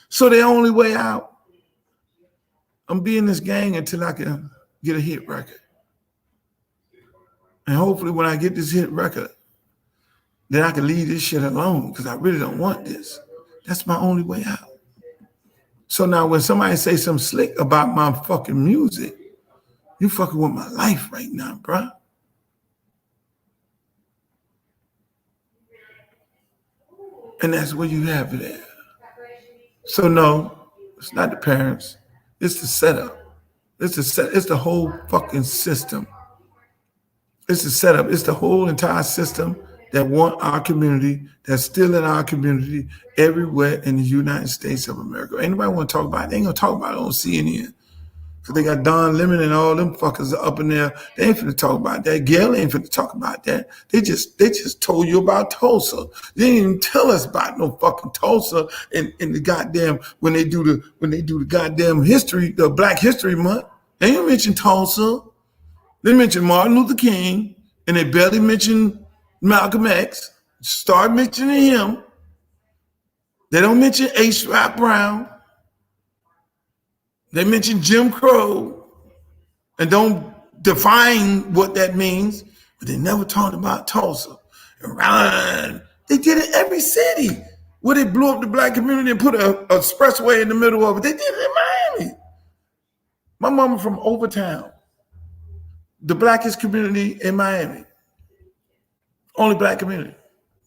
Speaker 1: So the only way out, I'm be in this gang until I can get a hit record. And hopefully when I get this hit record, then I can leave this shit alone because I really don't want this. That's my only way out. So now when somebody say something slick about my fucking music, you fucking with my life right now, bro. And that's where you have it at. So no, it's not the parents. It's the setup. It's the whole fucking system. It's the setup. It's the whole entire system that want our community, that's still in our community everywhere in the United States of America. Anybody want to talk about it? They ain't gonna talk about it on CNN. Because they got Don Lemon and all them fuckers up in there. They ain't finna talk about that. Gail ain't finna talk about that. They just told you about Tulsa. They didn't even tell us about no fucking Tulsa in the goddamn when they do the goddamn history, the Black History Month. They didn't mention Tulsa. They mentioned Martin Luther King, and they barely mentioned Malcolm X. Start mentioning him. They don't mention H. Rap Brown. They mention Jim Crow and don't define what that means, but they never talked about Tulsa. And they did it every city where they blew up the black community and put a expressway in the middle of it. They did it in Miami. My mama from Overtown, the blackest community in Miami. Only black community.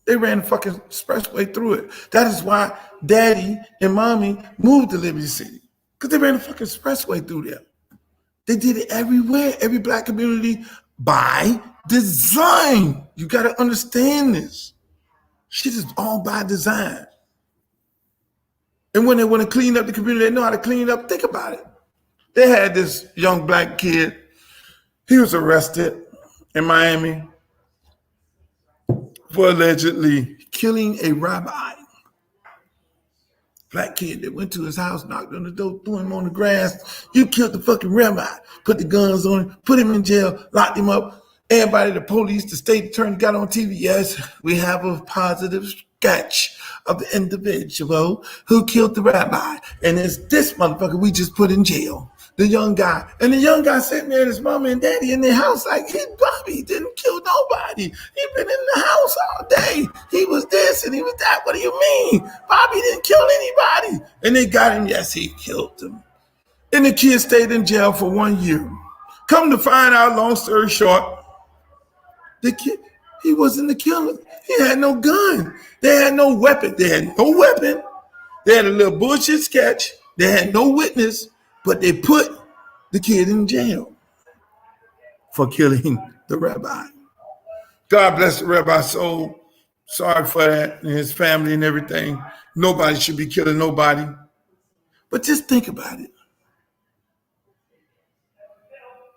Speaker 1: They ran the fucking expressway through it. That is why daddy and mommy moved to Liberty City. Because they ran the fucking expressway through there. They did it everywhere, every black community by design. You got to understand this. Shit is all by design. And when they want to clean up the community, they know how to clean it up. Think about it. They had this young black kid. He was arrested in Miami for allegedly killing a rabbi. Black kid that went to his house, knocked on the door, threw him on the grass. You killed the fucking rabbi. Put the guns on him, put him in jail, locked him up. Everybody, the police, the state attorney got on TV. Yes, we have a positive sketch of the individual who killed the rabbi. And it's this motherfucker we just put in jail. The young guy. And the young guy sitting there, his mama and daddy in their house like, hey, Bobby didn't kill nobody. He been in the house all day. He was this and he was that. What do you mean? Bobby didn't kill anybody. And they got him. Yes, he killed him. And the kid stayed in jail for 1 year. Come to find out, long story short, the kid, he wasn't the killer. He had no gun. They had no weapon. They had no weapon. They had a little bullshit sketch. They had no witness. But they put the kid in jail for killing the rabbi. God bless the rabbi's soul. Sorry for that and his family and everything. Nobody should be killing nobody. But just think about it.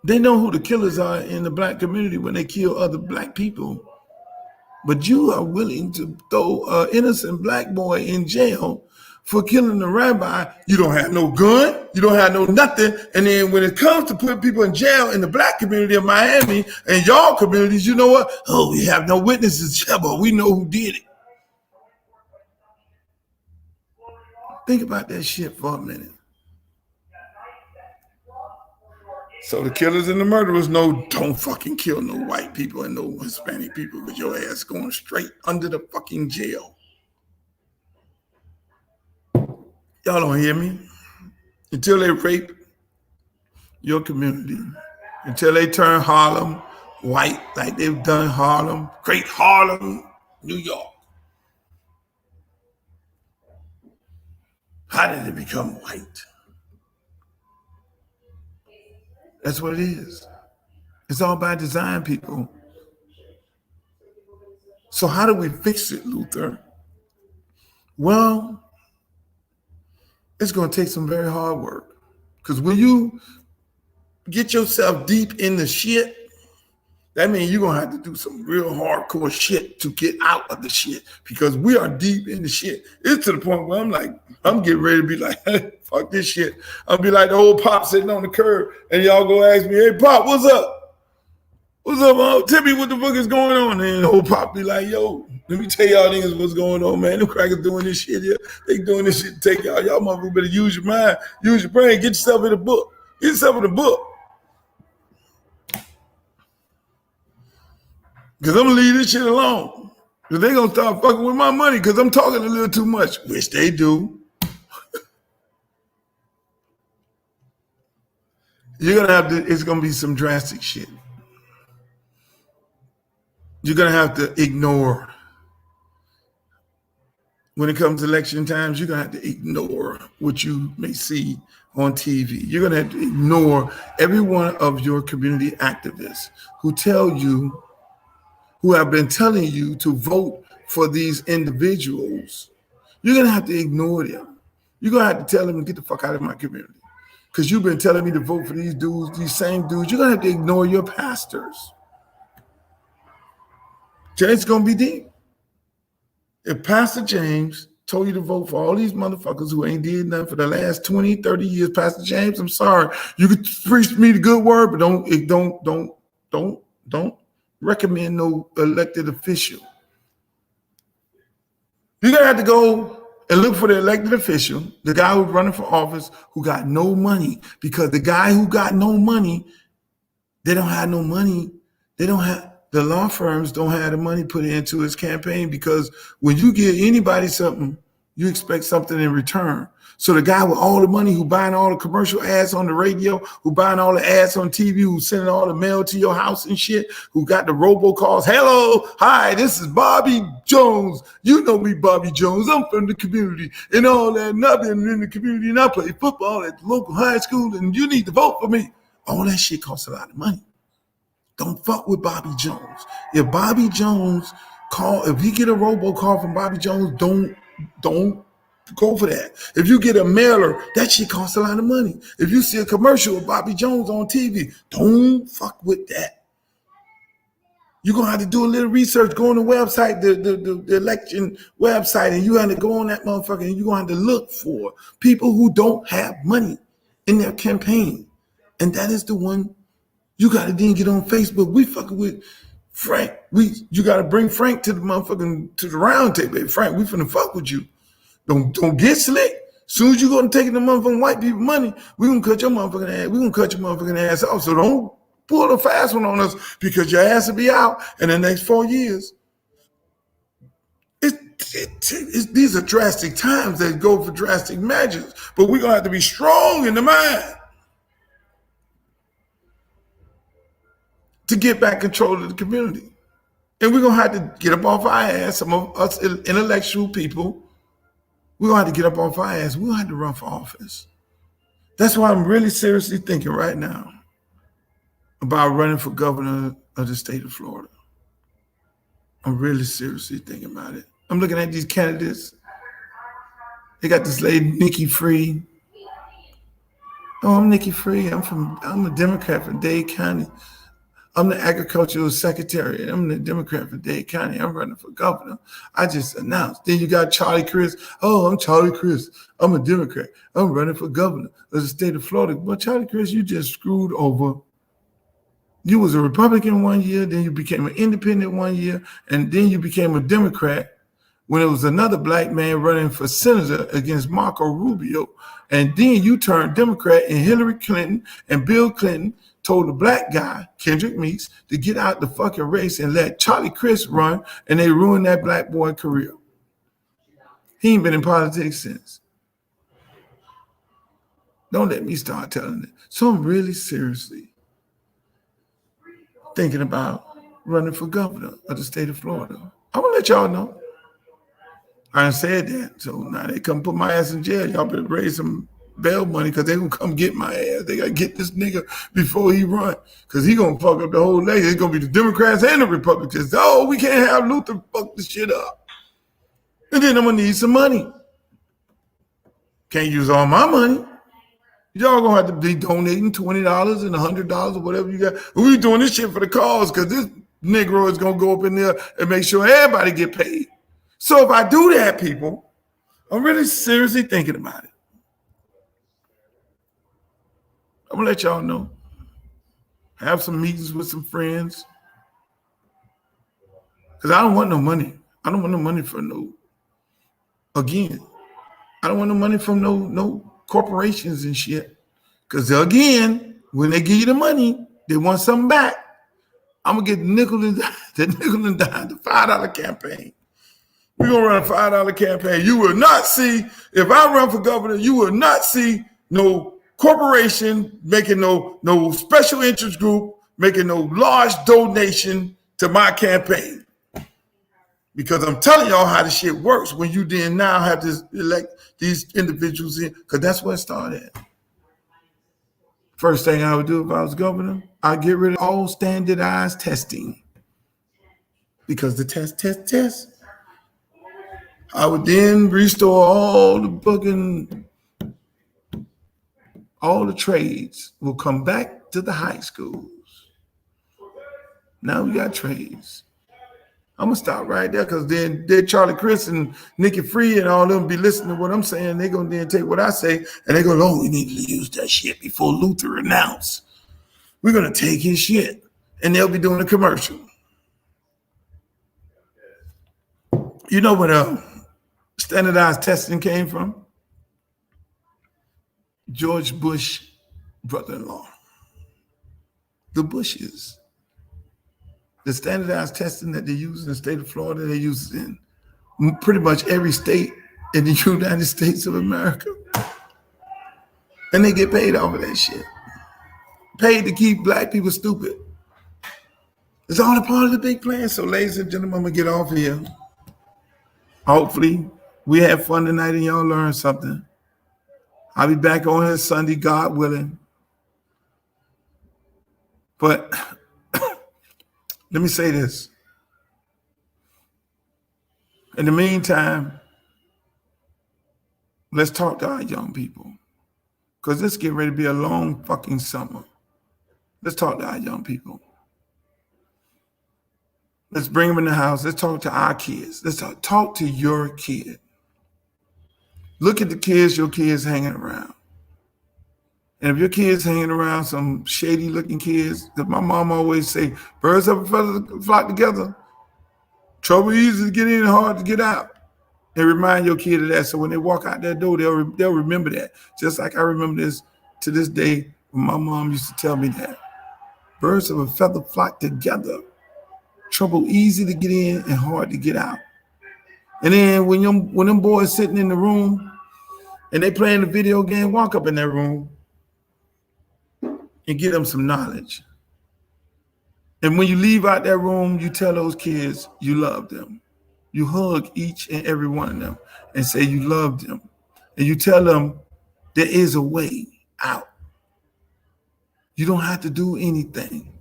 Speaker 1: They know who the killers are in the black community when they kill other black people. But you are willing to throw an innocent black boy in jail for killing the rabbi. You don't have no gun. You don't have no nothing. And then when it comes to putting people in jail in the black community of Miami and y'all communities, you know what? Oh, we have no witnesses, but we know who did it. Think about that shit for a minute. So the killers and the murderers know don't fucking kill no white people and no Hispanic people with your ass going straight under the fucking jail. Y'all don't hear me? Until they rape your community, until they turn Harlem white like they've done Harlem, great Harlem, New York. How did it become white? That's what it is. It's all by design, people. So how do we fix it, Luther? Well, it's going to take some very hard work. Because when you get yourself deep in the shit, that means you're going to have to do some real hardcore shit to get out of the shit. Because we are deep in the shit. It's to the point where I'm getting ready to be like, hey, fuck this shit. I'll be like the old Pop sitting on the curb and y'all go ask me, hey, Pop, what's up? What's up, Mom? Tell me what the fuck is going on. And the old Pop be like, yo, let me tell y'all niggas what's going on, man. Them crackers doing this shit here. They doing this shit to take y'all. Y'all motherfuckers better use your mind, use your brain, get yourself in a book. Get yourself in a book. Because I'm going to leave this shit alone. Because they're going to start fucking with my money because I'm talking a little too much, which they do. You're going to have to, it's going to be some drastic shit. You're going to have to ignore. When it comes to election times, you're going to have to ignore what you may see on TV. You're going to have to ignore every one of your community activists who tell you, who have been telling you to vote for these individuals. You're going to have to ignore them. You're going to have to tell them to get the fuck out of my community. Because you've been telling me to vote for these dudes, these same dudes. You're going to have to ignore your pastors. It's going to be deep. If Pastor James told you to vote for all these motherfuckers who ain't did nothing for the last 20, 30 years, Pastor James, I'm sorry. You could preach me the good word, but don't recommend no elected official. You're going to have to go and look for the elected official, the guy who's running for office who got no money, because the guy who got no money, they don't have no money. The law firms don't have the money put into his campaign, because when you give anybody something, you expect something in return. So the guy with all the money, who buying all the commercial ads on the radio, who buying all the ads on TV, who sending all the mail to your house and shit, who got the robocalls, hello, hi, this is Bobby Jones. You know me, Bobby Jones. I'm from the community and all that. And I've been in the community and I play football at the local high school and you need to vote for me. All that shit costs a lot of money. Don't fuck with Bobby Jones. If Bobby Jones if he get a robocall from Bobby Jones, don't go for that. If you get a mailer, that shit costs a lot of money. If you see a commercial of Bobby Jones on TV, don't fuck with that. You're going to have to do a little research, go on the website, the election website, and you have to go on that motherfucker, and you're going to have to look for people who don't have money in their campaign. And that is the one you got to then get on Facebook. We fucking with Frank. You got to bring Frank to the motherfucking, to the round table. Frank, we finna fuck with you. Don't get slick. Soon as you go to taking the motherfucking white people money, we gonna cut your motherfucking ass. We gonna cut your motherfucking ass off. So don't pull the fast one on us because your ass will be out in the next 4 years. These are drastic times that go for drastic measures, but we're gonna have to be strong in the mind to get back control of the community. And we're gonna have to get up off our ass. Some of us intellectual people, we're gonna have to get up off our ass. We're gonna have to run for office. That's why I'm really seriously thinking right now about running for governor of the state of Florida. I'm really seriously thinking about it. I'm looking at these candidates. They got this lady, Nikki Free. Oh, I'm Nikki Free. I'm a Democrat from Dade County. I'm the agricultural secretary. I'm the Democrat for Dade County. I'm running for governor. I just announced. Then you got Charlie Crist. Oh, I'm Charlie Crist. I'm a Democrat. I'm running for governor of the state of Florida. But Charlie Crist, you just screwed over. You was a Republican 1 year, then you became an independent 1 year, and then you became a Democrat when it was another black man running for senator against Marco Rubio. And then you turned Democrat, and Hillary Clinton and Bill Clinton told the black guy, Kendrick Meeks, to get out the fucking race and let Charlie Crist run, and they ruined that black boy career. He ain't been in politics since. Don't let me start telling it. So I'm really seriously thinking about running for governor of the state of Florida. I'm gonna let y'all know. I done said that, so now they come put my ass in jail. Y'all better raise some bail money because they gonna come get my ass. They gotta get this nigga before he run, because he gonna fuck up the whole leg. It's gonna be the Democrats and the Republicans. Oh, we can't have Luther fuck this shit up. And then I'm gonna need some money. Can't use all my money. Y'all gonna have to be donating $20 and $100 or whatever you got. We doing this shit for the cause because this Negro is gonna go up in there and make sure everybody get paid. So if I do that, people, I'm really seriously thinking about it. I'm gonna let y'all know. Have some meetings with some friends. Because I don't want no money. I don't want no money for I don't want no money from no corporations and shit. Because again, when they give you the money, they want something back. I'm gonna get the nickel and dime, the $5 campaign. We're gonna run a $5 campaign. You will not see, if I run for governor, you will not see no corporation making no special interest group making no large donation to my campaign. Because I'm telling y'all how the shit works when you then now have to elect these individuals in, because that's where it started. First thing I would do if I was governor, I'd get rid of all standardized testing. Because the test. I would then restore all the trades will come back to the high schools. Now we got trades. I'm gonna stop right there because then Charlie Crist and Nikki Free and all them be listening to what I'm saying. They're gonna then take what I say and they go, oh, we need to use that shit before Luther announced. We're gonna take his shit, and they'll be doing a commercial. You know where standardized testing came from? George Bush brother-in-law. The Bushes. The standardized testing that they use in the state of Florida, they use in pretty much every state in the United States of America. And they get paid off of that shit. Paid to keep black people stupid. It's all a part of the big plan. So ladies and gentlemen, I'm gonna get off here. Hopefully we have fun tonight and y'all learn something. I'll be back on here Sunday, God willing. But let me say this. In the meantime, Let's talk to our young people. Because this getting ready to be a long fucking summer. Let's talk to our young people. Let's bring them in the house. Let's talk to our kids. Let's talk to your kid. Look at the kids your kids hanging around. And if your kids hanging around some shady looking kids, that my mom always say, birds of a feather flock together. Trouble easy to get in, hard to get out. And remind your kid of that. So when they walk out that door, they'll remember that. Just like I remember this to this day when my mom used to tell me that. Birds of a feather flock together. Trouble easy to get in and hard to get out. And then when them boys sitting in the room and they playing the video game, walk up in that room and give them some knowledge. And when you leave out that room, you tell those kids you love them. You hug each and every one of them and say you love them. And you tell them there is a way out. You don't have to do anything.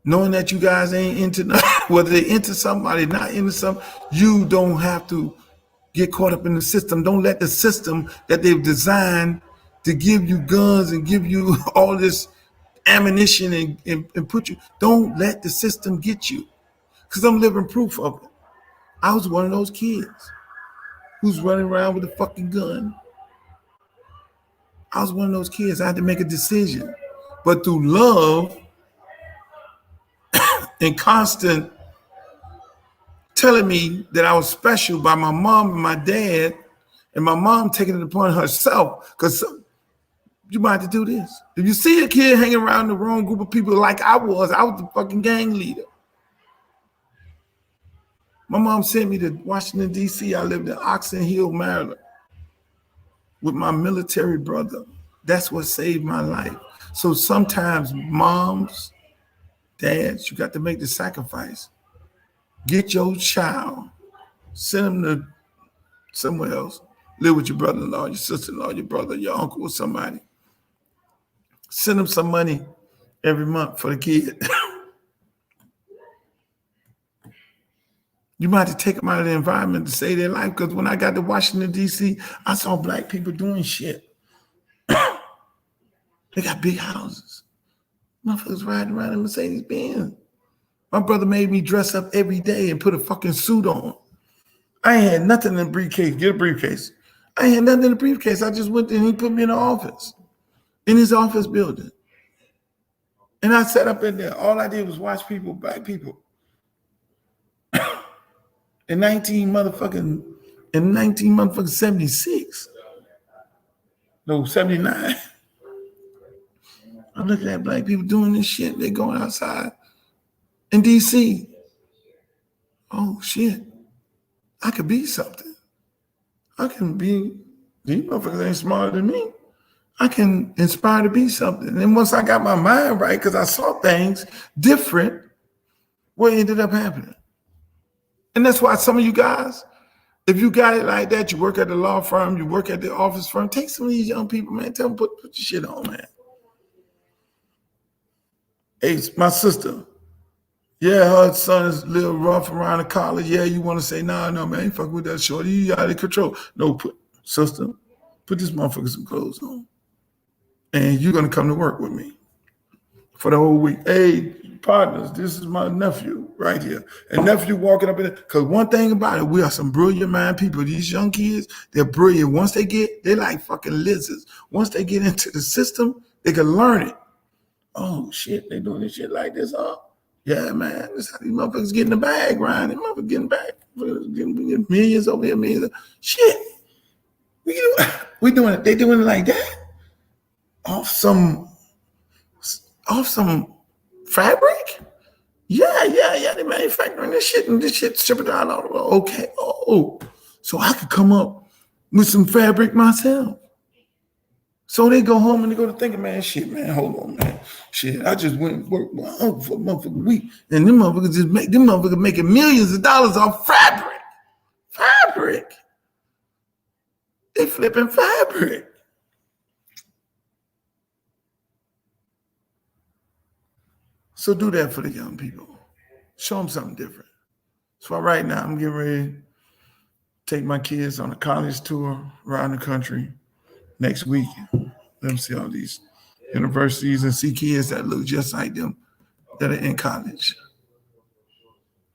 Speaker 1: Knowing that you guys ain't into nothing, whether they into somebody, not into something, you don't have to get caught up in the system. Don't let the system that they've designed to give you guns and give you all this ammunition and put you, don't let the system get you. Because I'm living proof of it. I was one of those kids who's running around with a fucking gun. I was one of those kids. I had to make a decision. But through love and constant telling me that I was special by my mom and my dad, and my mom taking it upon herself, because you might have to do this. If you see a kid hanging around the wrong group of people like I was the fucking gang leader. My mom sent me to Washington, D.C. I lived in Oxon Hill, Maryland with my military brother. That's what saved my life. So sometimes moms, dads, you got to make the sacrifice. Get your child, send him to somewhere else. Live with your brother-in-law, your sister-in-law, your brother, your uncle, or somebody. Send them some money every month for the kid. You might have to take them out of the environment to save their life. Because when I got to Washington, D.C., I saw black people doing shit. They got big houses. Motherfuckers riding around in Mercedes-Benz. My brother made me dress up every day and put a fucking suit on. I ain't had nothing in the briefcase. Get a briefcase. I ain't had nothing in the briefcase. I just went there and he put me in the office, in his office building. And I sat up in there. All I did was watch people, black people. In 1976. No, 79. I'm looking at black people doing this shit. They going outside in DC. Oh shit. I could be something. I can be, these motherfuckers ain't smarter than me. I can inspire to be something. And then once I got my mind right, because I saw things different, what ended up happening? And that's why some of you guys, if you got it like that, you work at the law firm, you work at the office firm, take some of these young people, man, tell them put your shit on, man. Hey, my sister, yeah, her son is a little rough around the college. Yeah, you want to say, no, man, ain't fuck with that shorty. You out of control. No, sister, put this motherfucker some clothes on. And you're going to come to work with me for the whole week. Hey, partners, this is my nephew right here. And nephew walking up in there. Because one thing about it, we are some brilliant mind people. These young kids, they're brilliant. Once they're like fucking lizards. Once they get into the system, they can learn it. Oh, shit, they doing this shit like this, huh? Yeah, man, this how these motherfuckers getting the bag, Ryan. These motherfuckers getting back. Getting millions over here, millions. Shit. We doing it. They doing it like that? Off some fabric? Yeah. They manufacturing this shit and this shit shipping out all the way. Okay. Oh, so I could come up with some fabric myself. So they go home and they go to thinking, man, shit, man, hold on, man. Shit, I just went and worked my uncle for a motherfucking week. And them motherfuckers making millions of dollars off fabric. Fabric. They flipping fabric. So do that for the young people. Show them something different. So right now I'm getting ready take my kids on a college tour around the country next week. Let them see all these universities and see kids that look just like them that are in college.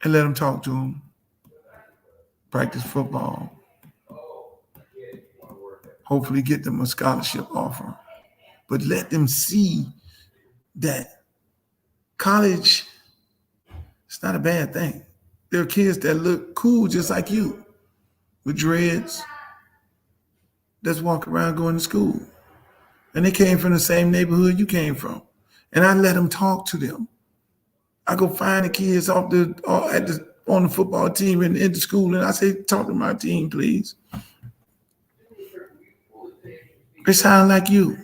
Speaker 1: And let them talk to them, practice football, hopefully get them a scholarship offer. But let them see that college is not a bad thing. There are kids that look cool just like you, with dreads, that's walking around going to school. And they came from the same neighborhood you came from. And I let them talk to them. I go find the kids on the football team and in the school, and I say, talk to my team, please. They sound like you.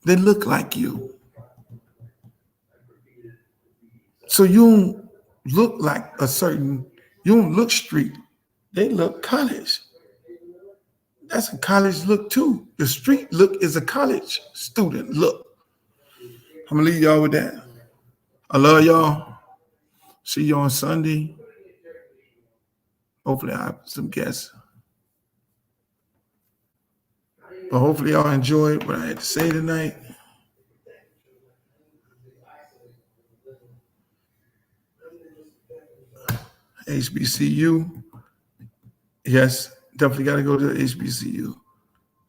Speaker 1: They look like you. So you don't look like you don't look street. They look college. That's a college look too. The street look is a college student look. I'm gonna leave y'all with that. I love y'all. See you on Sunday. Hopefully I have some guests. But hopefully y'all enjoyed what I had to say tonight. HBCU. Yes, definitely got to go to the HBCU.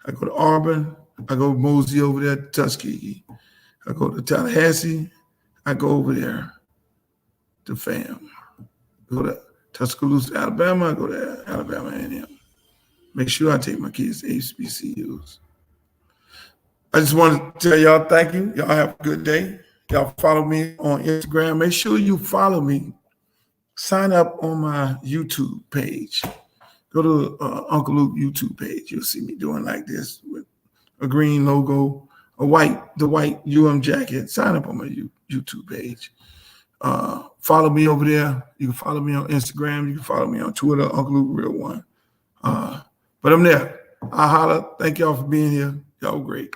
Speaker 1: I go to Auburn. I go to Mosey over there to Tuskegee. I go to Tallahassee. I go over there to FAM. Go to Tuscaloosa, Alabama. I go to Alabama A&M. Make sure I take my kids to HBCUs. I just want to tell y'all thank you. Y'all have a good day. Y'all follow me on Instagram. Make sure you follow me. Sign up on my YouTube page. Go to Uncle Luke YouTube page. You'll see me doing like this with a green logo, the white UM jacket. Sign up on my YouTube page. Follow me over there. You can follow me on Instagram. You can follow me on Twitter, Uncle Luke Real One. But I'm there. I holla. Thank y'all for being here. Y'all great.